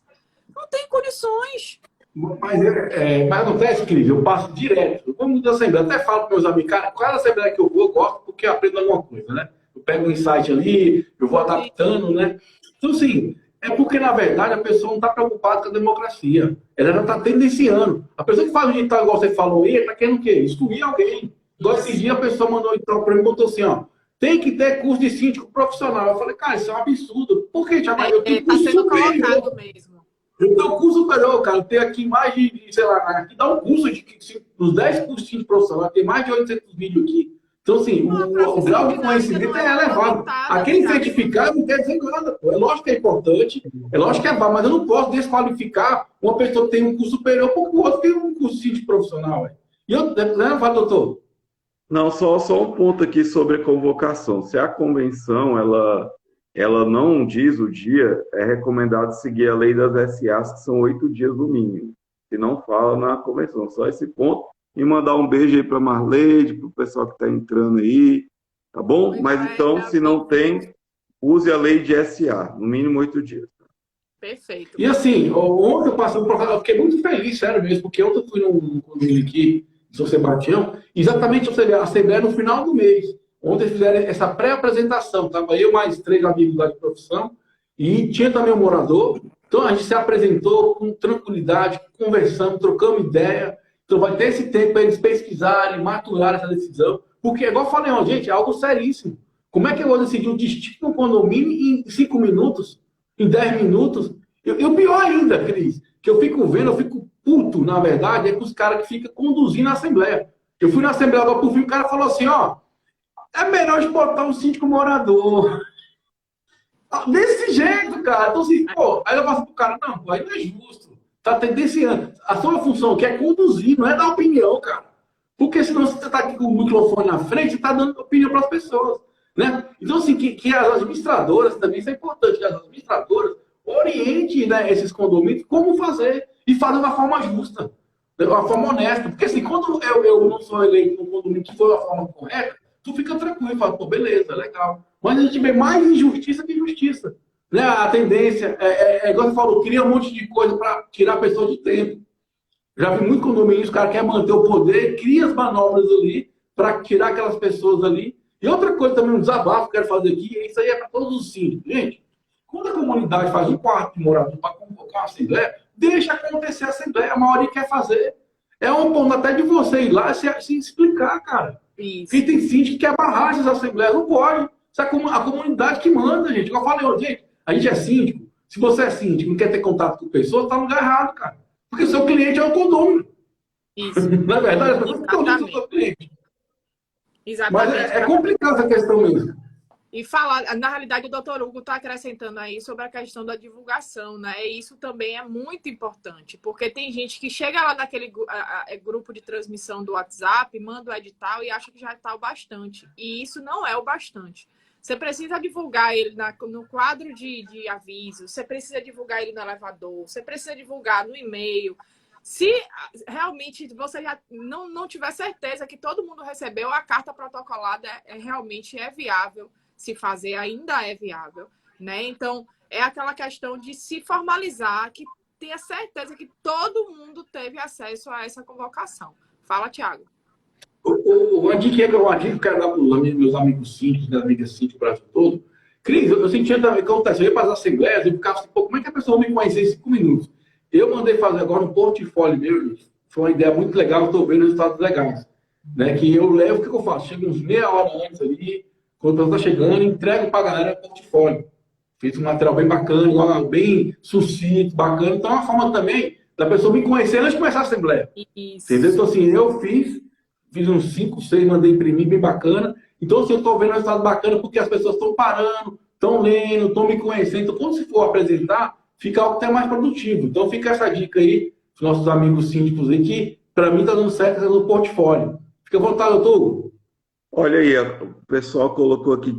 Não tem condições. Mas acontece, Cris, eu passo direto. Vamos da assembleia. Até falo para meus amigos, cara, qual assembleia que eu vou, eu gosto porque eu aprendo alguma coisa, né? Eu pego um insight ali, eu vou adaptando, né? Então, assim, é porque, na verdade, a pessoa não está preocupada com a democracia. Ela já está tendenciando. A pessoa que faz o digital, igual você falou aí, está querendo o quê? Excluir alguém. Igual esse dia a pessoa mandou então para mim e botou assim, ó, tem que ter curso de síndico profissional. Eu falei, cara, isso é um absurdo. Por quê, Thiago? Eu tenho curso superior. Mesmo. Eu tenho curso superior, cara. Eu tenho aqui mais de, sei lá, aqui dá um curso dos 10 cursos de profissional, tem mais de 800 vídeos aqui. Então, assim, o grau de conhecimento é elevado. Aquele certificado não quer dizer nada. Pô. É lógico que é importante, é lógico que é bom, mas eu não posso desqualificar uma pessoa que tem um curso superior porque o outro tem um curso de profissional. Véio. E eu, né, vai, doutor? Não, só um ponto aqui sobre a convocação. Se a convenção, ela não diz o dia, é recomendado seguir a lei das SAs, que são 8 dias no mínimo. Se não fala na convenção. Só esse ponto. E mandar um beijo aí para Marleide, para o pessoal que está entrando aí, tá bom? Mas então, se não tem, use a lei de SA, no mínimo 8 dias. Perfeito. E assim, ontem eu passei por eu fiquei muito feliz, sério mesmo, porque ontem eu fui num condomínio aqui, em São Sebastião, exatamente a assembleia no final do mês. Ontem eles fizeram essa pré-apresentação, estava eu mais 3 amigos lá de profissão, e tinha também um morador. Então a gente se apresentou com tranquilidade, conversamos, trocamos ideia. Então vai ter esse tempo para eles pesquisarem, maturarem essa decisão. Porque, igual eu falei, ó, gente, é algo seríssimo. Como é que eu vou decidir o destino do condomínio em 5 minutos? Em 10 minutos? E o pior ainda, Cris, que eu fico vendo, eu fico puto, na verdade, é com os caras que ficam conduzindo a Assembleia. Eu fui na Assembleia agora por fim, o cara falou assim, ó, é melhor a gente botar um síndico morador. Desse jeito, cara. Então, assim, pô, aí eu falo pro cara, não, pô, aí não é justo. Tá tendenciando. A sua função que é conduzir, não é dar opinião, cara. Porque senão você está aqui com o microfone na frente, você está dando opinião para as pessoas. Né? Então, assim, que as administradoras, também isso é importante, que as administradoras orientem, né, esses condomínios como fazer. E fazer de uma forma justa, de uma forma honesta. Porque assim, quando eu não sou eleito num condomínio que foi a forma correta, tu fica tranquilo, fala, pô, beleza, legal. Mas a gente vê mais injustiça que justiça. Né? A tendência, igual você falou, cria um monte de coisa para tirar a pessoa de tempo. Já vi muito condomínio, os caras querem manter o poder, cria as manobras ali para tirar aquelas pessoas ali. E outra coisa também, um desabafo que eu quero fazer aqui, isso aí é para todos os síndicos. Gente, quando a comunidade faz um quarto de morador para convocar uma assembleia, deixa acontecer a assembleia, a maioria quer fazer. É um ponto até de você ir lá e se explicar, cara. Isso. Quem tem síndico que quer barrar essas assembleias, não pode. Isso é a comunidade que manda, gente. Eu falei, gente, a gente é síndico. Se você é síndico e não quer ter contato com pessoas, tá no lugar errado, cara. Porque o seu cliente é o condomínio. Isso. Na verdade, as pessoas estão dizendo Exatamente. do cliente. Mas Exatamente. é complicado essa questão mesmo. E falar, na realidade, o doutor Hugo está acrescentando aí sobre a questão da divulgação, né? E isso também é muito importante, porque tem gente que chega lá naquele grupo de transmissão do WhatsApp, manda o edital e acha que já está o bastante. E isso não é o bastante. Você precisa divulgar ele no quadro de aviso, você precisa divulgar ele no elevador, você precisa divulgar no e-mail. Se realmente você já não tiver certeza que todo mundo recebeu, a carta protocolada realmente é viável se fazer, ainda é viável, né? Então, é aquela questão de se formalizar, que tenha certeza que todo mundo teve acesso a essa convocação. Fala, Thiago. Uma dica que eu quero dar para os meus amigos síndicos, minhas amigas síndicos, o Brasil todo. Cris, eu sentia também que acontece. Eu ia para as assembleias e ficava assim, pô, como é que a pessoa me conhecer em 5 minutos? Eu mandei fazer agora um portfólio meu, gente. Foi uma ideia muito legal, estou vendo resultados legais. Né? Que eu levo, o que eu faço? Chego uns meia hora antes ali, quando a pessoa está chegando, entrego para a galera o portfólio. Fiz um material bem bacana, bem sucinto, bacana. Então, é uma forma também da pessoa me conhecer antes de começar a assembleia. Isso. Entendeu? Então, assim, eu fiz uns 5, 6, mandei imprimir, bem bacana. Então, assim, eu estou vendo um resultado bacana porque as pessoas estão parando, estão lendo, estão me conhecendo. Então, quando se for apresentar, fica algo até mais produtivo. Então, fica essa dica aí, dos nossos amigos síndicos aí, que para mim está dando certo no portfólio. Fica à vontade, doutor. Olha aí, o pessoal colocou aqui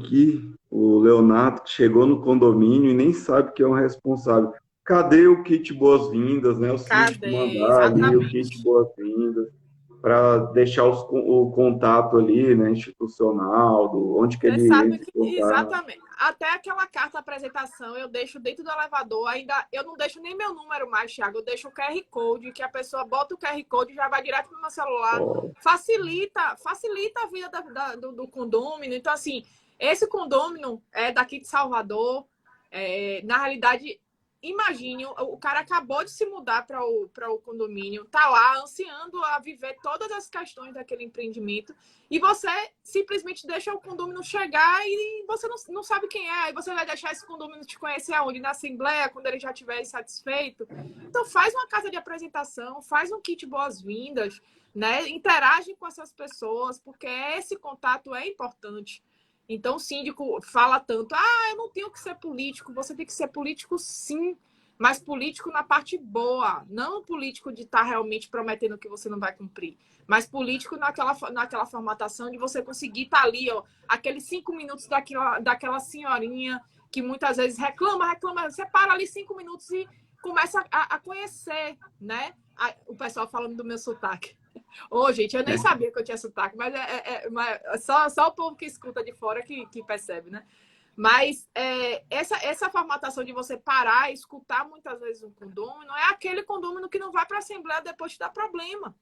o Leonardo, que chegou no condomínio e nem sabe que é um responsável. Cadê o kit boas-vindas, né? O síndico mandar ali o kit boas-vindas para deixar o contato ali, né, institucional, onde que ele sabe entra. Exatamente. Até aquela carta de apresentação eu deixo dentro do elevador, ainda eu não deixo nem meu número mais, Thiago, eu deixo o QR Code, que a pessoa bota o QR Code e já vai direto no meu celular. Facilita a vida do condômino. Então, assim, esse condômino é daqui de Salvador. Na realidade, imagine, o cara acabou de se mudar para o condomínio, tá lá ansiando a viver todas as questões daquele empreendimento e você simplesmente deixa o condomínio chegar e você não sabe quem é. Aí você vai deixar esse condomínio te conhecer aonde? Na assembleia, quando ele já estiver insatisfeito. Então faz uma casa de apresentação, faz um kit boas-vindas, né? Interage com essas pessoas, porque esse contato é importante. Então, o síndico fala tanto, eu não tenho que ser político. Você tem que ser político, sim, mas político na parte boa. Não político de estar realmente prometendo que você não vai cumprir, mas político naquela formatação de você conseguir estar ali, ó, aqueles 5 minutos daquela senhorinha que muitas vezes reclama. Você para ali 5 minutos e começa a conhecer, né? O pessoal falando do meu sotaque. Gente, eu nem sabia que eu tinha sotaque, mas só o povo que escuta de fora que percebe, né? Mas essa formatação de você parar e escutar muitas vezes um condômino é aquele condômino que não vai para a Assembleia depois de dar problema.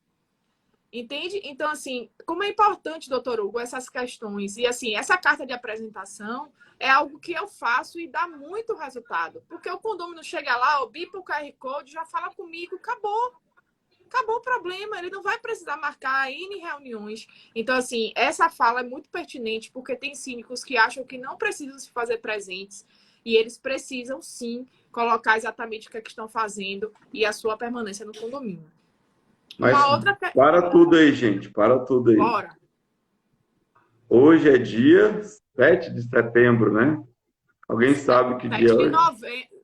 Entende? Então, assim, como é importante, doutor Hugo, essas questões. E, assim, essa carta de apresentação é algo que eu faço e dá muito resultado. Porque o condômino chega lá, bipa o QR Code, já fala comigo, acabou o problema, ele não vai precisar marcar N reuniões. Então, assim, essa fala é muito pertinente, porque tem síndicos que acham que não precisam se fazer presentes, e eles precisam, sim, colocar exatamente o que estão fazendo e a sua permanência no condomínio. Mas para tudo aí, gente, para tudo aí. Bora. Hoje é dia 7 de setembro, né? Alguém sabe que dia é?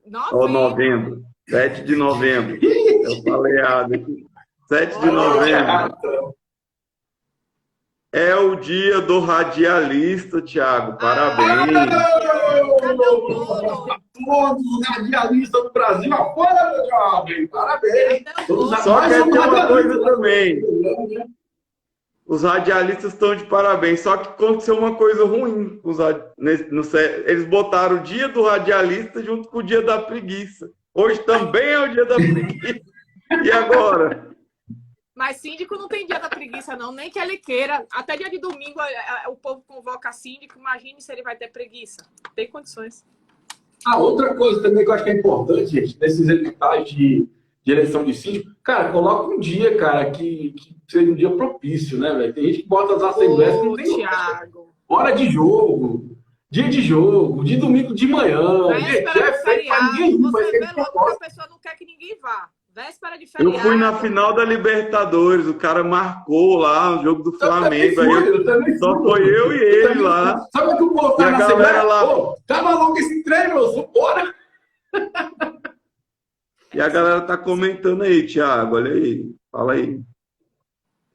Novembro. 7 de novembro. Eu falei errado aqui. 7 de novembro. É o dia do radialista, Thiago. Parabéns. Todos os radialistas do Brasil afora, meu jovem. Parabéns. Só que tem uma coisa também. Os radialistas estão de parabéns. Só que aconteceu uma coisa ruim. Eles botaram o dia do radialista junto com o dia da preguiça. Hoje também é o dia da preguiça. E agora? Mas síndico não tem dia da preguiça, não. Nem que ele queira. Até dia de domingo o povo convoca síndico. Imagine se ele vai ter preguiça. Tem condições. Outra coisa também que eu acho que é importante, gente, nesses editais de eleição de síndico, cara, coloca um dia, cara, que seja um dia propício, né, velho? Tem gente que bota as assembleias que não tem hora de jogo, dia de jogo, de domingo de manhã. Você vê logo que a pessoa não quer que ninguém vá. Véspera de Eu feriado. fui na final da Libertadores, o cara marcou lá o jogo do Flamengo. Eu também Só fui. foi eu e ele lá. Sabe o que o povo E tá a na galera Assembleia? lá. Ô, tá maluco esse trem, meu? Bora! E a galera tá comentando aí, Thiago, olha aí. Fala aí.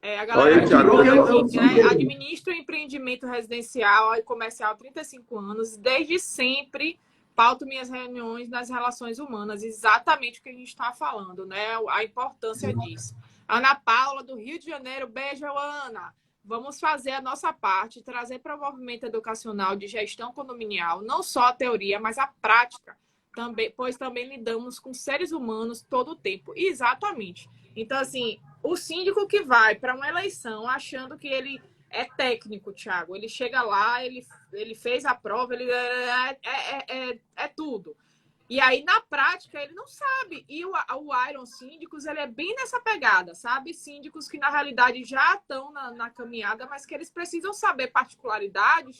A Olha galera aí, Thiago. aqui, né? Administra o empreendimento residencial e comercial há 35 anos. Desde sempre, pauto minhas reuniões nas relações humanas. Exatamente o que a gente está falando, né? A importância disso. Ana Paula, do Rio de Janeiro. Beijo, Ana. Vamos fazer a nossa parte, trazer para o movimento educacional de gestão condominial, não só a teoria, mas a prática, também, pois também lidamos com seres humanos todo o tempo. Exatamente. Então, assim, o síndico que vai para uma eleição achando que ele é técnico, Thiago, ele chega lá, ele fez a prova, ele é tudo. E aí, na prática, ele não sabe. E o Iron Síndicos, ele é bem nessa pegada, sabe? Síndicos que, na realidade, já estão na caminhada, mas que eles precisam saber particularidades.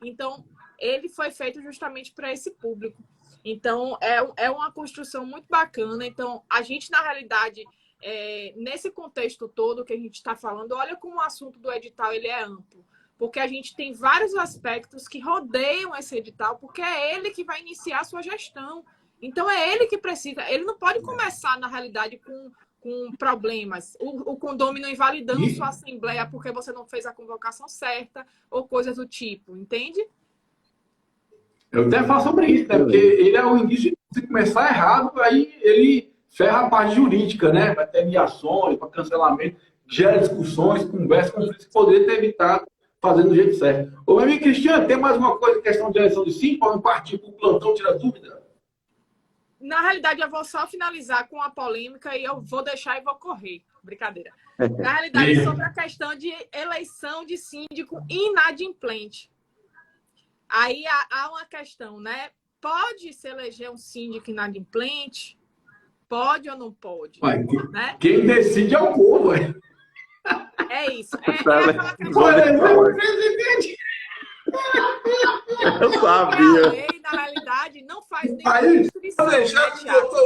Então, ele foi feito justamente para esse público. Então, é uma construção muito bacana. Então, a gente, na realidade, nesse contexto todo que a gente está falando, olha como o assunto do edital ele é amplo. Porque a gente tem vários aspectos que rodeiam esse edital, porque é ele que vai iniciar a sua gestão. Então, é ele que precisa. Ele não pode começar, na realidade, com problemas. O condômino invalidando sua assembleia porque você não fez a convocação certa ou coisas do tipo, entende? Eu até falo sobre isso, né? Porque ele é o indício de se começar errado, aí ele ferra a parte jurídica, né? Vai ter mediações, para cancelamento, gera discussões, conversas, conflitos que poderia ter evitado fazendo do jeito certo. Ô, meu amigo Cristiano, tem mais uma coisa, questão de eleição de sim, para não partir para o plantão, tirar dúvida? Na realidade, eu vou só finalizar com a polêmica e eu vou deixar e vou correr. Brincadeira. Na realidade, sobre a questão de eleição de síndico inadimplente. Aí há uma questão, né? Pode se eleger um síndico inadimplente? Pode ou não pode? Vai, né? Quem decide é o povo, ué. É isso. Aquela questão. Eu sabia. A lei, na realidade, não faz nenhuma restrição, né, Thiago?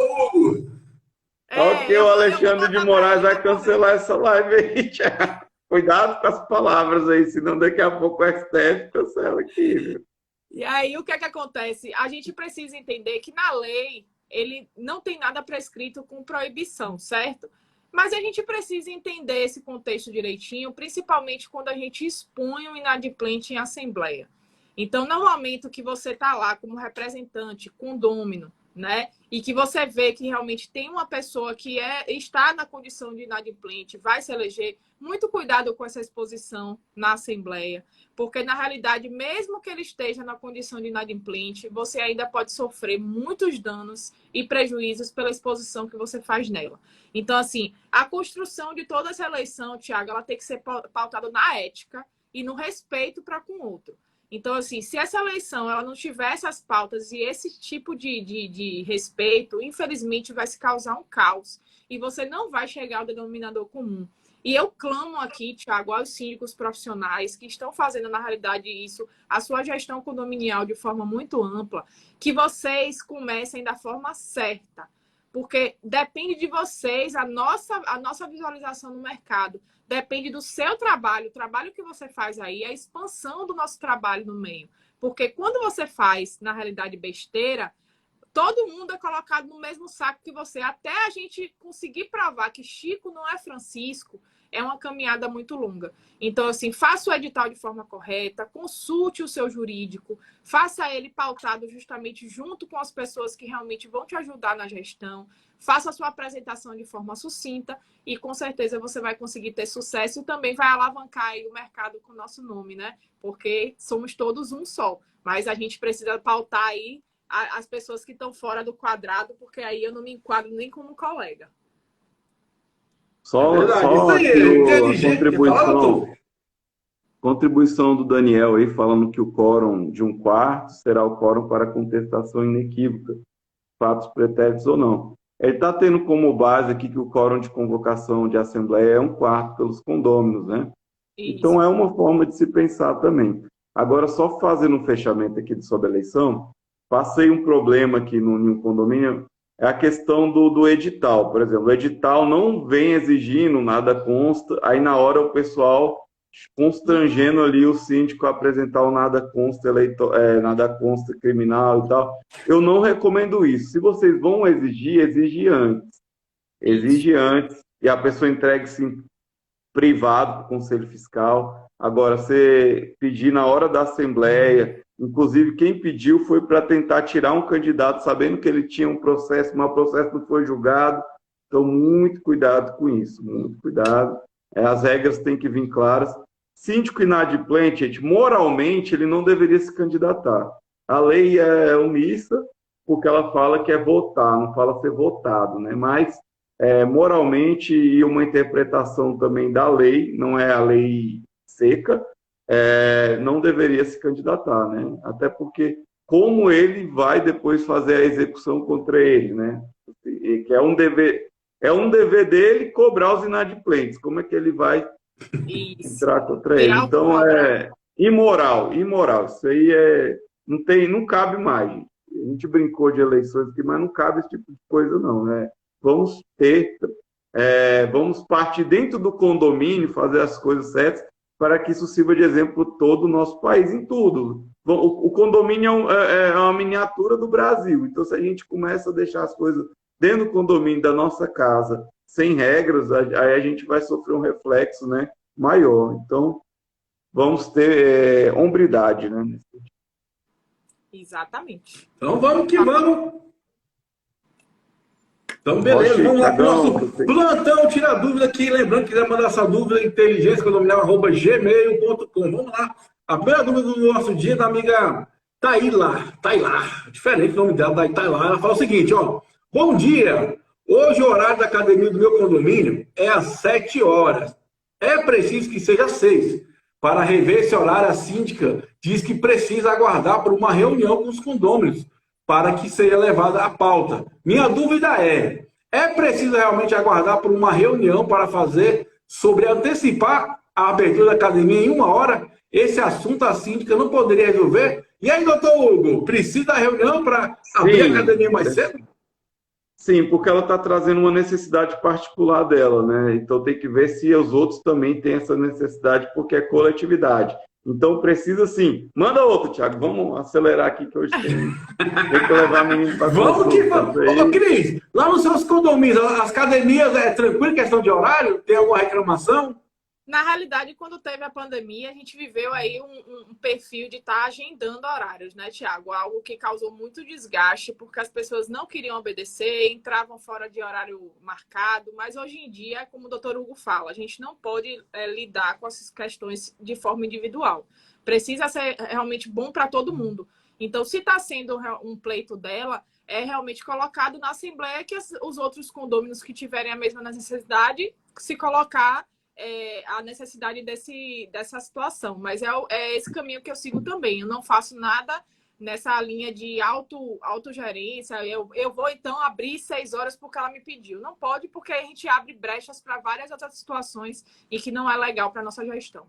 Ok, o Alexandre de Moraes vai cancelar essa live aí, Thiago. Cuidado com as palavras aí, senão daqui a pouco o STF cancela aqui, viu? E aí, o que é que acontece? A gente precisa entender que na lei, ele não tem nada prescrito com proibição, certo? Mas a gente precisa entender esse contexto direitinho, principalmente quando a gente expõe o inadimplente em assembleia. Então, no momento que você está lá como representante, condômino, né? E que você vê que realmente tem uma pessoa que está na condição de inadimplente, vai se eleger, muito cuidado com essa exposição na Assembleia, porque, na realidade, mesmo que ele esteja na condição de inadimplente, você ainda pode sofrer muitos danos e prejuízos pela exposição que você faz nela. Então, assim, a construção de toda essa eleição, Thiago, ela tem que ser pautada na ética e no respeito para com o outro. Então, assim, se essa eleição ela não tiver essas pautas e esse tipo de respeito, infelizmente vai se causar um caos e você não vai chegar ao denominador comum. E eu clamo aqui, Thiago, aos síndicos profissionais que estão fazendo, na realidade, isso, a sua gestão condominial de forma muito ampla, que vocês comecem da forma certa. Porque depende de vocês, a nossa visualização no mercado. Depende do seu trabalho, o trabalho que você faz aí, a expansão do nosso trabalho no meio. Porque quando você faz, na realidade, besteira, todo mundo é colocado no mesmo saco que você. Até a gente conseguir provar que Chico não é Francisco, é uma caminhada muito longa. Então, assim, faça o edital de forma correta, consulte o seu jurídico, faça ele pautado justamente junto com as pessoas que realmente vão te ajudar na gestão, faça a sua apresentação de forma sucinta e, com certeza, você vai conseguir ter sucesso e também vai alavancar aí o mercado com o nosso nome, né? Porque somos todos um só. Mas a gente precisa pautar aí as pessoas que estão fora do quadrado, porque aí eu não me enquadro nem como colega. Só a contribuição do Daniel aí, falando que o quórum de 1/4 será o quórum para contestação inequívoca, fatos pretéritos ou não. Ele está tendo como base aqui que o quórum de convocação de assembleia é 1/4 pelos condôminos, né? Isso. Então é uma forma de se pensar também. Agora, só fazendo um fechamento aqui sobre a eleição, passei um problema aqui no condomínio. é a questão do edital. Por exemplo, o edital não vem exigindo nada consta, aí na hora o pessoal constrangendo ali o síndico a apresentar o nada consta, nada consta criminal e tal. Eu não recomendo isso. Se vocês vão exigir, exige antes. Exige antes e a pessoa entregue sim privado para o Conselho Fiscal. Agora, você pedir na hora da Assembleia, inclusive quem pediu foi para tentar tirar um candidato sabendo que ele tinha um processo, mas o processo não foi julgado. Então, muito cuidado com isso, muito cuidado. As regras têm que vir claras. Síndico inadimplente, gente, moralmente, ele não deveria se candidatar. A lei é omissa, porque ela fala que é votar, não fala ser votado, né? Mas, moralmente, e uma interpretação também da lei, não é a lei seca, não deveria se candidatar, né? Até porque, como ele vai depois fazer a execução contra ele, né? Que é um dever dele cobrar os inadimplentes. Como é que ele vai entrar contra ele? Então, imoral. Isso aí não cabe mais, gente. A gente brincou de eleições aqui, mas não cabe esse tipo de coisa, não, né? Vamos partir dentro do condomínio, fazer as coisas certas, para que isso sirva de exemplo para todo o nosso país, em tudo. O condomínio é uma miniatura do Brasil. Então, se a gente começa a deixar as coisas dentro do condomínio da nossa casa, sem regras, aí a gente vai sofrer um reflexo, né, maior. Então, vamos ter hombridade, né? Exatamente. Então, vamos que vamos. Então, beleza, vamos lá para o nosso plantão Tira Dúvida aqui. Lembrando que quiser mandar essa dúvida, inteligenciacondominial@gmail.com. Vamos lá. A primeira dúvida do nosso dia é da amiga Taíla. Diferente o nome dela, Taíla. Ela fala o seguinte, ó. Bom dia. Hoje o horário da academia do meu condomínio é às 7 horas. É preciso que seja 6. Para rever esse horário, a síndica diz que precisa aguardar por uma reunião com os condôminos para que seja levada à pauta. Minha dúvida é preciso realmente aguardar por uma reunião para fazer sobre antecipar a abertura da academia em 1 hora? Esse assunto a síndica não poderia resolver? E aí, doutor Hugo, precisa da reunião para abrir a academia mais cedo? Sim, porque ela está trazendo uma necessidade particular dela, né? Então tem que ver se os outros também têm essa necessidade, porque é coletividade. Então precisa sim. Manda outro, Thiago. Vamos acelerar aqui que hoje tem que levar a menina para vamos que vamos. Ô, Cris, lá nos seus condomínios, as academias é tranquilo, questão de horário? Tem alguma reclamação? Na realidade, quando teve a pandemia, a gente viveu aí um perfil de estar agendando horários, né, Tiago? Algo que causou muito desgaste, porque as pessoas não queriam obedecer, entravam fora de horário marcado, mas hoje em dia, como o doutor Hugo fala, a gente não pode lidar com essas questões de forma individual. Precisa ser realmente bom para todo mundo. Então, se está sendo um pleito dela, é realmente colocado na Assembleia que os outros condôminos que tiverem a mesma necessidade, se colocar a necessidade dessa situação. Mas é esse caminho que eu sigo também. Eu não faço nada nessa linha de autogerência. Eu vou, então, abrir 6 horas porque ela me pediu. Não pode, porque a gente abre brechas para várias outras situações e que não é legal para a nossa gestão.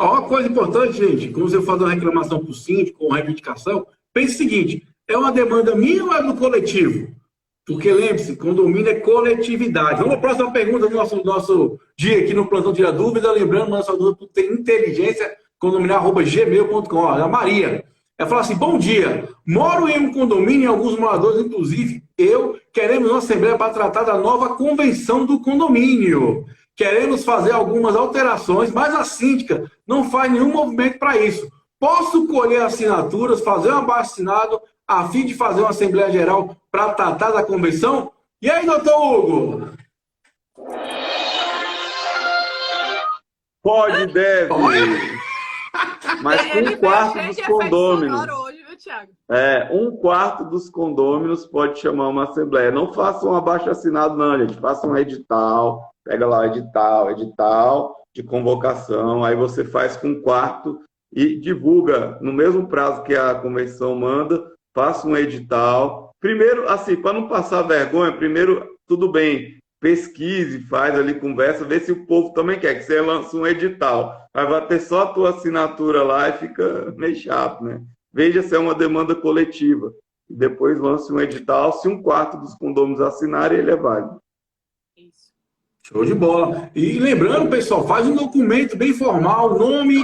Uma coisa importante, gente, quando você faz uma reclamação para o síndico ou uma reivindicação, pense o seguinte, é uma demanda minha ou é do coletivo? Porque lembre-se, condomínio é coletividade. Vamos à próxima pergunta do nosso dia aqui no Plantão Tira Dúvida. Lembrando, nossa dúvida tem inteligenciacondominial@gmail.com. A Maria. Ela fala assim, bom dia. Moro em um condomínio e alguns moradores, inclusive queremos uma assembleia para tratar da nova convenção do condomínio. Queremos fazer algumas alterações, mas a síndica não faz nenhum movimento para isso. Posso colher assinaturas, fazer um abaixo-assinado a fim de fazer uma Assembleia Geral para tratar da convenção? E aí, doutor Hugo? Pode, deve. Mas um quarto dos condôminos. Hoje, viu, Thiago? 1/4 dos condôminos pode chamar uma Assembleia. Não faça um abaixo-assinado, não, gente. Faça um edital. Pega lá o edital de convocação. Aí você faz com 1/4 e divulga no mesmo prazo que a convenção manda. Faça um edital. Primeiro, assim, para não passar vergonha, primeiro, tudo bem, pesquise, faz ali, conversa, vê se o povo também quer, que você lance um edital. Aí vai ter só a tua assinatura lá e fica meio chato, né? Veja se é uma demanda coletiva. e depois lance um edital. Se um quarto dos condôminos assinarem, ele é válido. Isso. Show de bola. E lembrando, pessoal, faz um documento bem formal, nome,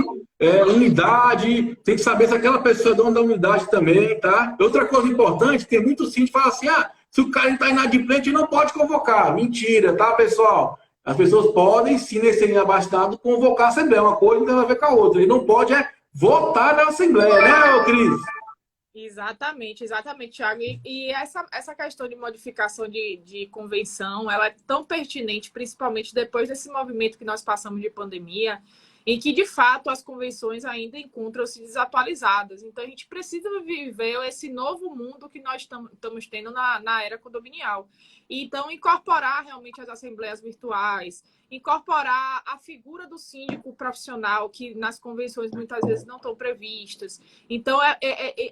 unidade, tem que saber se aquela pessoa é dona da unidade também, tá? Outra coisa importante, tem muito síndico que fala assim, se o cara está inadimplente, não pode convocar. Mentira, tá, pessoal? As pessoas podem, sim, nesse abastado, convocar a Assembleia. Uma coisa não tem a ver com a outra. E não pode votar na Assembleia, né, ô Cris? Exatamente, Thiago. E essa questão de modificação de convenção, ela é tão pertinente, principalmente depois desse movimento que nós passamos de pandemia, em que, de fato, as convenções ainda encontram-se desatualizadas. Então, a gente precisa viver esse novo mundo que nós estamos tendo na era condominial. Então, incorporar realmente as assembleias virtuais, incorporar a figura do síndico profissional, que nas convenções muitas vezes não estão previstas. Então,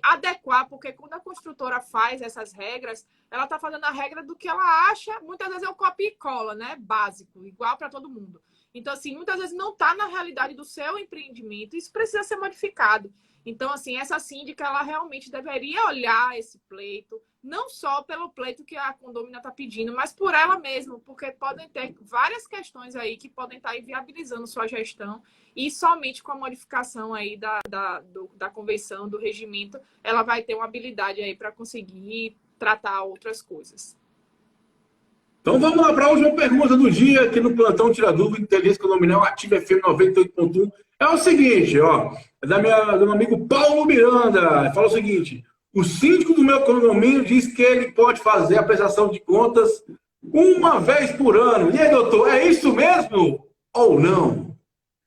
adequar, porque quando a construtora faz essas regras, ela está fazendo a regra do que ela acha, muitas vezes é o copia e cola, né? Básico, igual para todo mundo. Então, assim, muitas vezes não está na realidade do seu empreendimento, isso precisa ser modificado. Então, assim, essa síndica, ela realmente deveria olhar esse pleito, não só pelo pleito que a condômina está pedindo, mas por ela mesma, porque podem ter várias questões aí que podem estar inviabilizando sua gestão, e somente com a modificação aí da convenção, do regimento, ela vai ter uma habilidade aí para conseguir tratar outras coisas. Então vamos lá para a última pergunta do dia, aqui no Plantão Tira Dúvida, Inteligência Condominial Ativa FM 98.1. É o seguinte, é do meu amigo Paulo Miranda. Fala o seguinte: o síndico do meu condomínio diz que ele pode fazer a prestação de contas uma vez por ano. E aí, doutor, é isso mesmo ou não?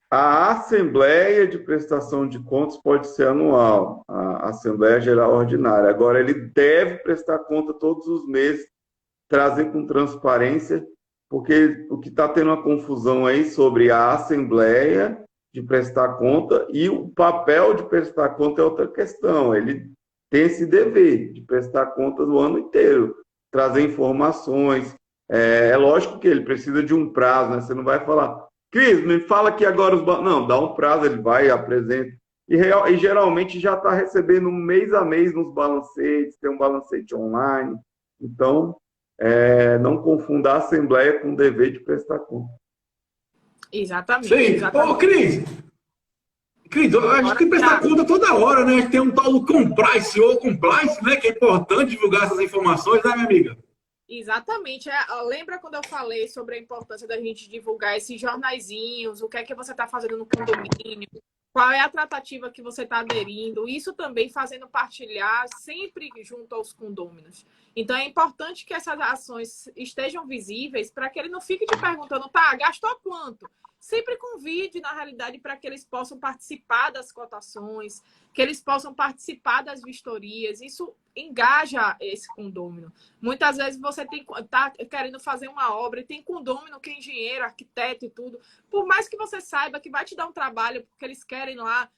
A Assembleia de Prestação de Contas pode ser anual, a Assembleia Geral Ordinária. Agora, ele deve prestar conta todos os meses, trazer com transparência, porque o que está tendo uma confusão aí sobre a Assembleia de prestar conta e o papel de prestar conta é outra questão. Ele tem esse dever de prestar contas o ano inteiro, trazer informações. É lógico que ele precisa de um prazo, né? Você não vai falar, Cris, me fala que agora os... Não, dá um prazo, ele vai e apresenta. E geralmente já está recebendo mês a mês nos balancetes, tem um balancete online. Então, não confundar a Assembleia com o dever de prestar conta. Exatamente. Sim. Exatamente. Ô, Cris, a gente tem que prestar conta toda hora, né? A gente tem um tal do compliance ou compliance, né? Que é importante divulgar essas informações, né, minha amiga? Exatamente. Lembra quando eu falei sobre a importância da gente divulgar esses jornaizinhos, o que é que você está fazendo no condomínio, qual é a tratativa que você está aderindo, isso também fazendo partilhar sempre junto aos condôminos. Então, é importante que essas ações estejam visíveis para que ele não fique te perguntando, tá, gastou quanto? Sempre convide, na realidade, para que eles possam participar das cotações, que eles possam participar das vistorias. Isso engaja esse condômino. Muitas vezes você está querendo fazer uma obra e tem condômino que é engenheiro, arquiteto e tudo. Por mais que você saiba que vai te dar um trabalho, porque eles querem lá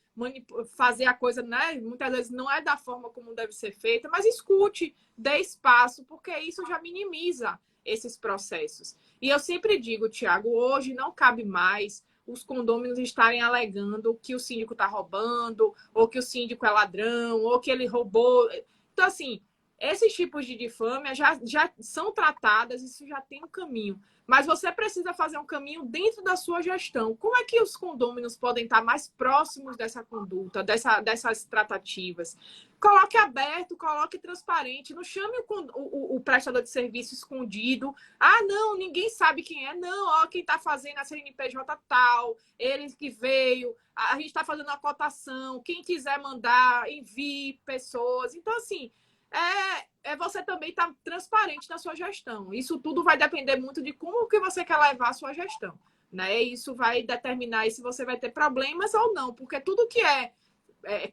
fazer a coisa, né? Muitas vezes não é da forma como deve ser feita, mas escute, dê espaço, porque isso já minimiza esses processos. E eu sempre digo, Tiago, hoje não cabe mais os condôminos estarem alegando que o síndico está roubando, ou que o síndico é ladrão, ou que ele roubou. Então, assim, esses tipos de difâmia já são tratadas, isso já tem um caminho. Mas você precisa fazer um caminho dentro da sua gestão. Como é que os condôminos podem estar mais próximos dessa conduta, dessas tratativas? Coloque aberto, coloque transparente. Não chame o prestador de serviço escondido. Ah, não, ninguém sabe quem é. Não, ó, quem está fazendo a CNPJ tal, ele que veio. A gente está fazendo a cotação. Quem quiser mandar, envie pessoas. Então, assim, você também estar transparente na sua gestão. Isso tudo vai depender muito de como que você quer levar a sua gestão, né? Isso vai determinar se você vai ter problemas ou não, porque tudo que é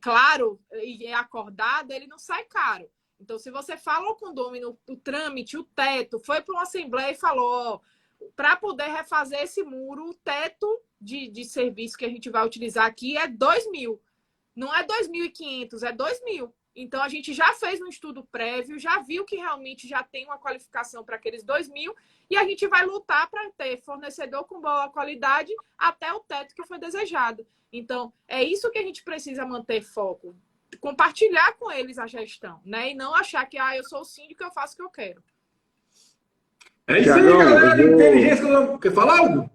claro e é acordado, ele não sai caro. Então, se você fala ao condômino, o trâmite, o teto, foi para uma assembleia e falou, para poder refazer esse muro, o teto de serviço que a gente vai utilizar aqui é 2.000. Não é 2.500, é 2.000. Então, a gente já fez um estudo prévio, já viu que realmente já tem uma qualificação para aqueles 2.000 e a gente vai lutar para ter fornecedor com boa qualidade até o teto que foi desejado. Então, é isso que a gente precisa manter foco. compartilhar com eles a gestão, né? E não achar que eu sou o síndico, eu faço o que eu quero. É isso aí, galera de inteligência. Quer falar algo?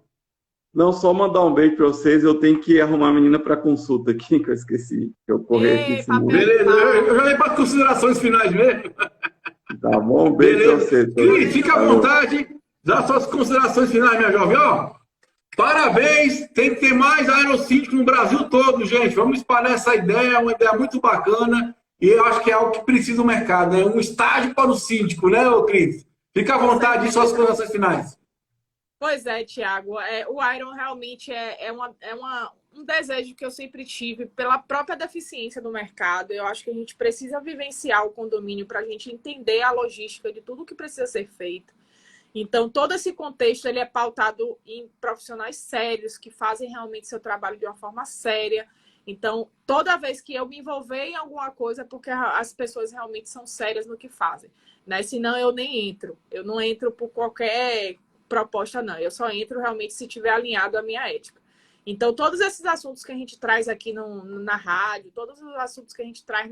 Não, só mandar um beijo para vocês. Eu tenho que arrumar a menina para consulta aqui, que eu esqueci. Eu corri aqui em cima. Beleza, eu já vim para as considerações finais mesmo. Tá bom, um beijo para vocês. Cris, fica à vontade. Dá suas considerações finais, minha jovem. Ó, parabéns. Tem que ter mais aerosíndico no Brasil todo, gente. Vamos espalhar essa ideia, uma ideia muito bacana. E eu acho que é algo que precisa o mercado, né? Um estágio para o síndico, né, Cris? Fica à vontade de suas considerações finais. Pois é, Tiago. O Iron realmente um desejo que eu sempre tive pela própria deficiência do mercado. Eu acho que a gente precisa vivenciar o condomínio para a gente entender a logística de tudo que precisa ser feito. Então, todo esse contexto ele é pautado em profissionais sérios que fazem realmente seu trabalho de uma forma séria. Então, toda vez que eu me envolver em alguma coisa, é porque as pessoas realmente são sérias no que fazem, né? Senão eu nem entro. Eu não entro por qualquer proposta, não. Eu só entro realmente se estiver alinhado à minha ética. Então, todos esses assuntos que a gente traz aqui na rádio, todos os assuntos que a gente traz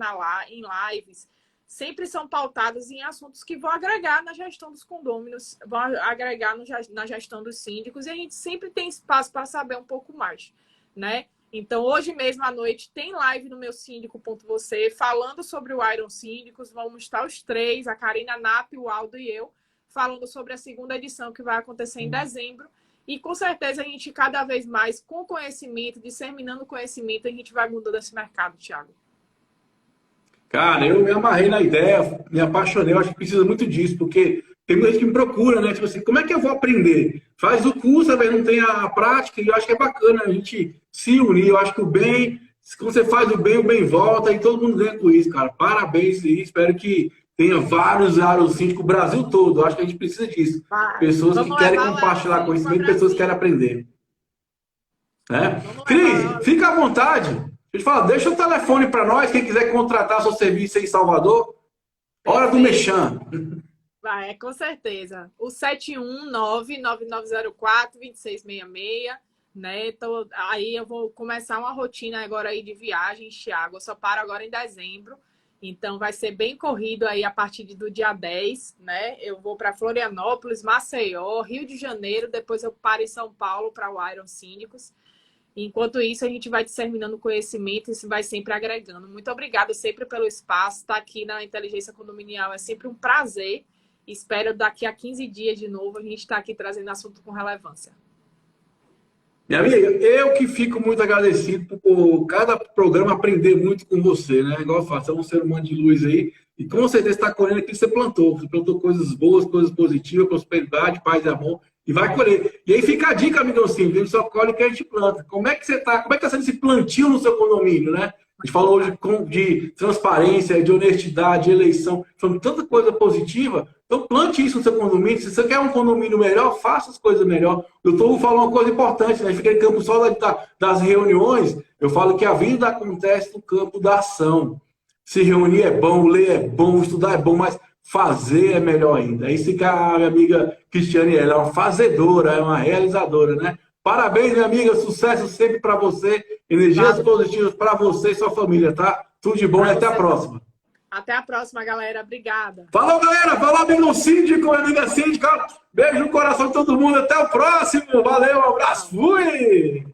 em lives, sempre são pautados em assuntos que vão agregar na gestão dos condôminos, vão agregar na gestão dos síndicos, e a gente sempre tem espaço para saber um pouco mais, né? Então, hoje mesmo à noite tem live no meu síndico.você falando sobre o Iron Síndicos. Vamos estar os três, a Karina Nap, o Aldo e eu, falando sobre a segunda edição que vai acontecer em dezembro. E com certeza a gente cada vez mais, com conhecimento, disseminando conhecimento, a gente vai mudando esse mercado, Thiago. Cara, eu me amarrei na ideia, me apaixonei, eu acho que precisa muito disso, porque tem muita gente que me procura, né? Tipo assim, como é que eu vou aprender? Faz o curso, às vezes não tem a prática, e eu acho que é bacana a gente se unir. Eu acho que o bem, quando você faz o bem volta, e todo mundo ganha com isso, cara. Parabéns e espero que tenha vários aerosíndicos, o Brasil todo. Eu acho que a gente precisa disso. Pessoas que querem compartilhar conhecimento, pessoas que querem aprender. Né? Cris, fica à vontade. Eu te falo, deixa o telefone para nós, quem quiser contratar seu serviço aí em Salvador. Hora do mexão. Vai, com certeza. O 719-9904-2666, né? Então, aí eu vou começar uma rotina agora aí de viagens, Thiago. Eu só paro agora em dezembro. Então, vai ser bem corrido aí a partir do dia 10, né? Eu vou para Florianópolis, Maceió, Rio de Janeiro. Depois eu paro em São Paulo para o Iron Síndicos. Enquanto isso, a gente vai disseminando conhecimento e vai sempre agregando. Muito obrigada sempre pelo espaço. Estar aqui na Inteligência Condominial é sempre um prazer. Espero daqui a 15 dias de novo a gente estar aqui trazendo assunto com relevância. Minha amiga, eu que fico muito agradecido por cada programa aprender muito com você, né? Igual eu faço, é um ser humano de luz aí. E com certeza está colhendo aquilo que você plantou. Você plantou coisas boas, coisas positivas, prosperidade, paz e amor. E vai colher. E aí fica a dica, amigão, assim, a gente só colhe o que a gente planta. Como é que você está? Como é que está sendo esse plantio no seu condomínio, né? A gente falou hoje de transparência, de honestidade, de eleição, falando tanta coisa positiva. Então plante isso no seu condomínio. Se você quer um condomínio melhor, faça as coisas melhor. Eu estou falando uma coisa importante, né? Fica em campo só das reuniões. Eu falo que a vida acontece no campo da ação. Se reunir é bom, ler é bom, estudar é bom, mas fazer é melhor ainda. É isso que a minha amiga Cristiane ela é uma fazedora, é uma realizadora, né? Parabéns, minha amiga, sucesso sempre para você, energias positivas para você e sua família, tá? Tudo de bom e até a próxima. Até a próxima, galera. Obrigada. Falou, galera. Falou, amigo síndico, amiga síndica. Beijo no coração de todo mundo. Até o próximo. Valeu, um abraço. Fui!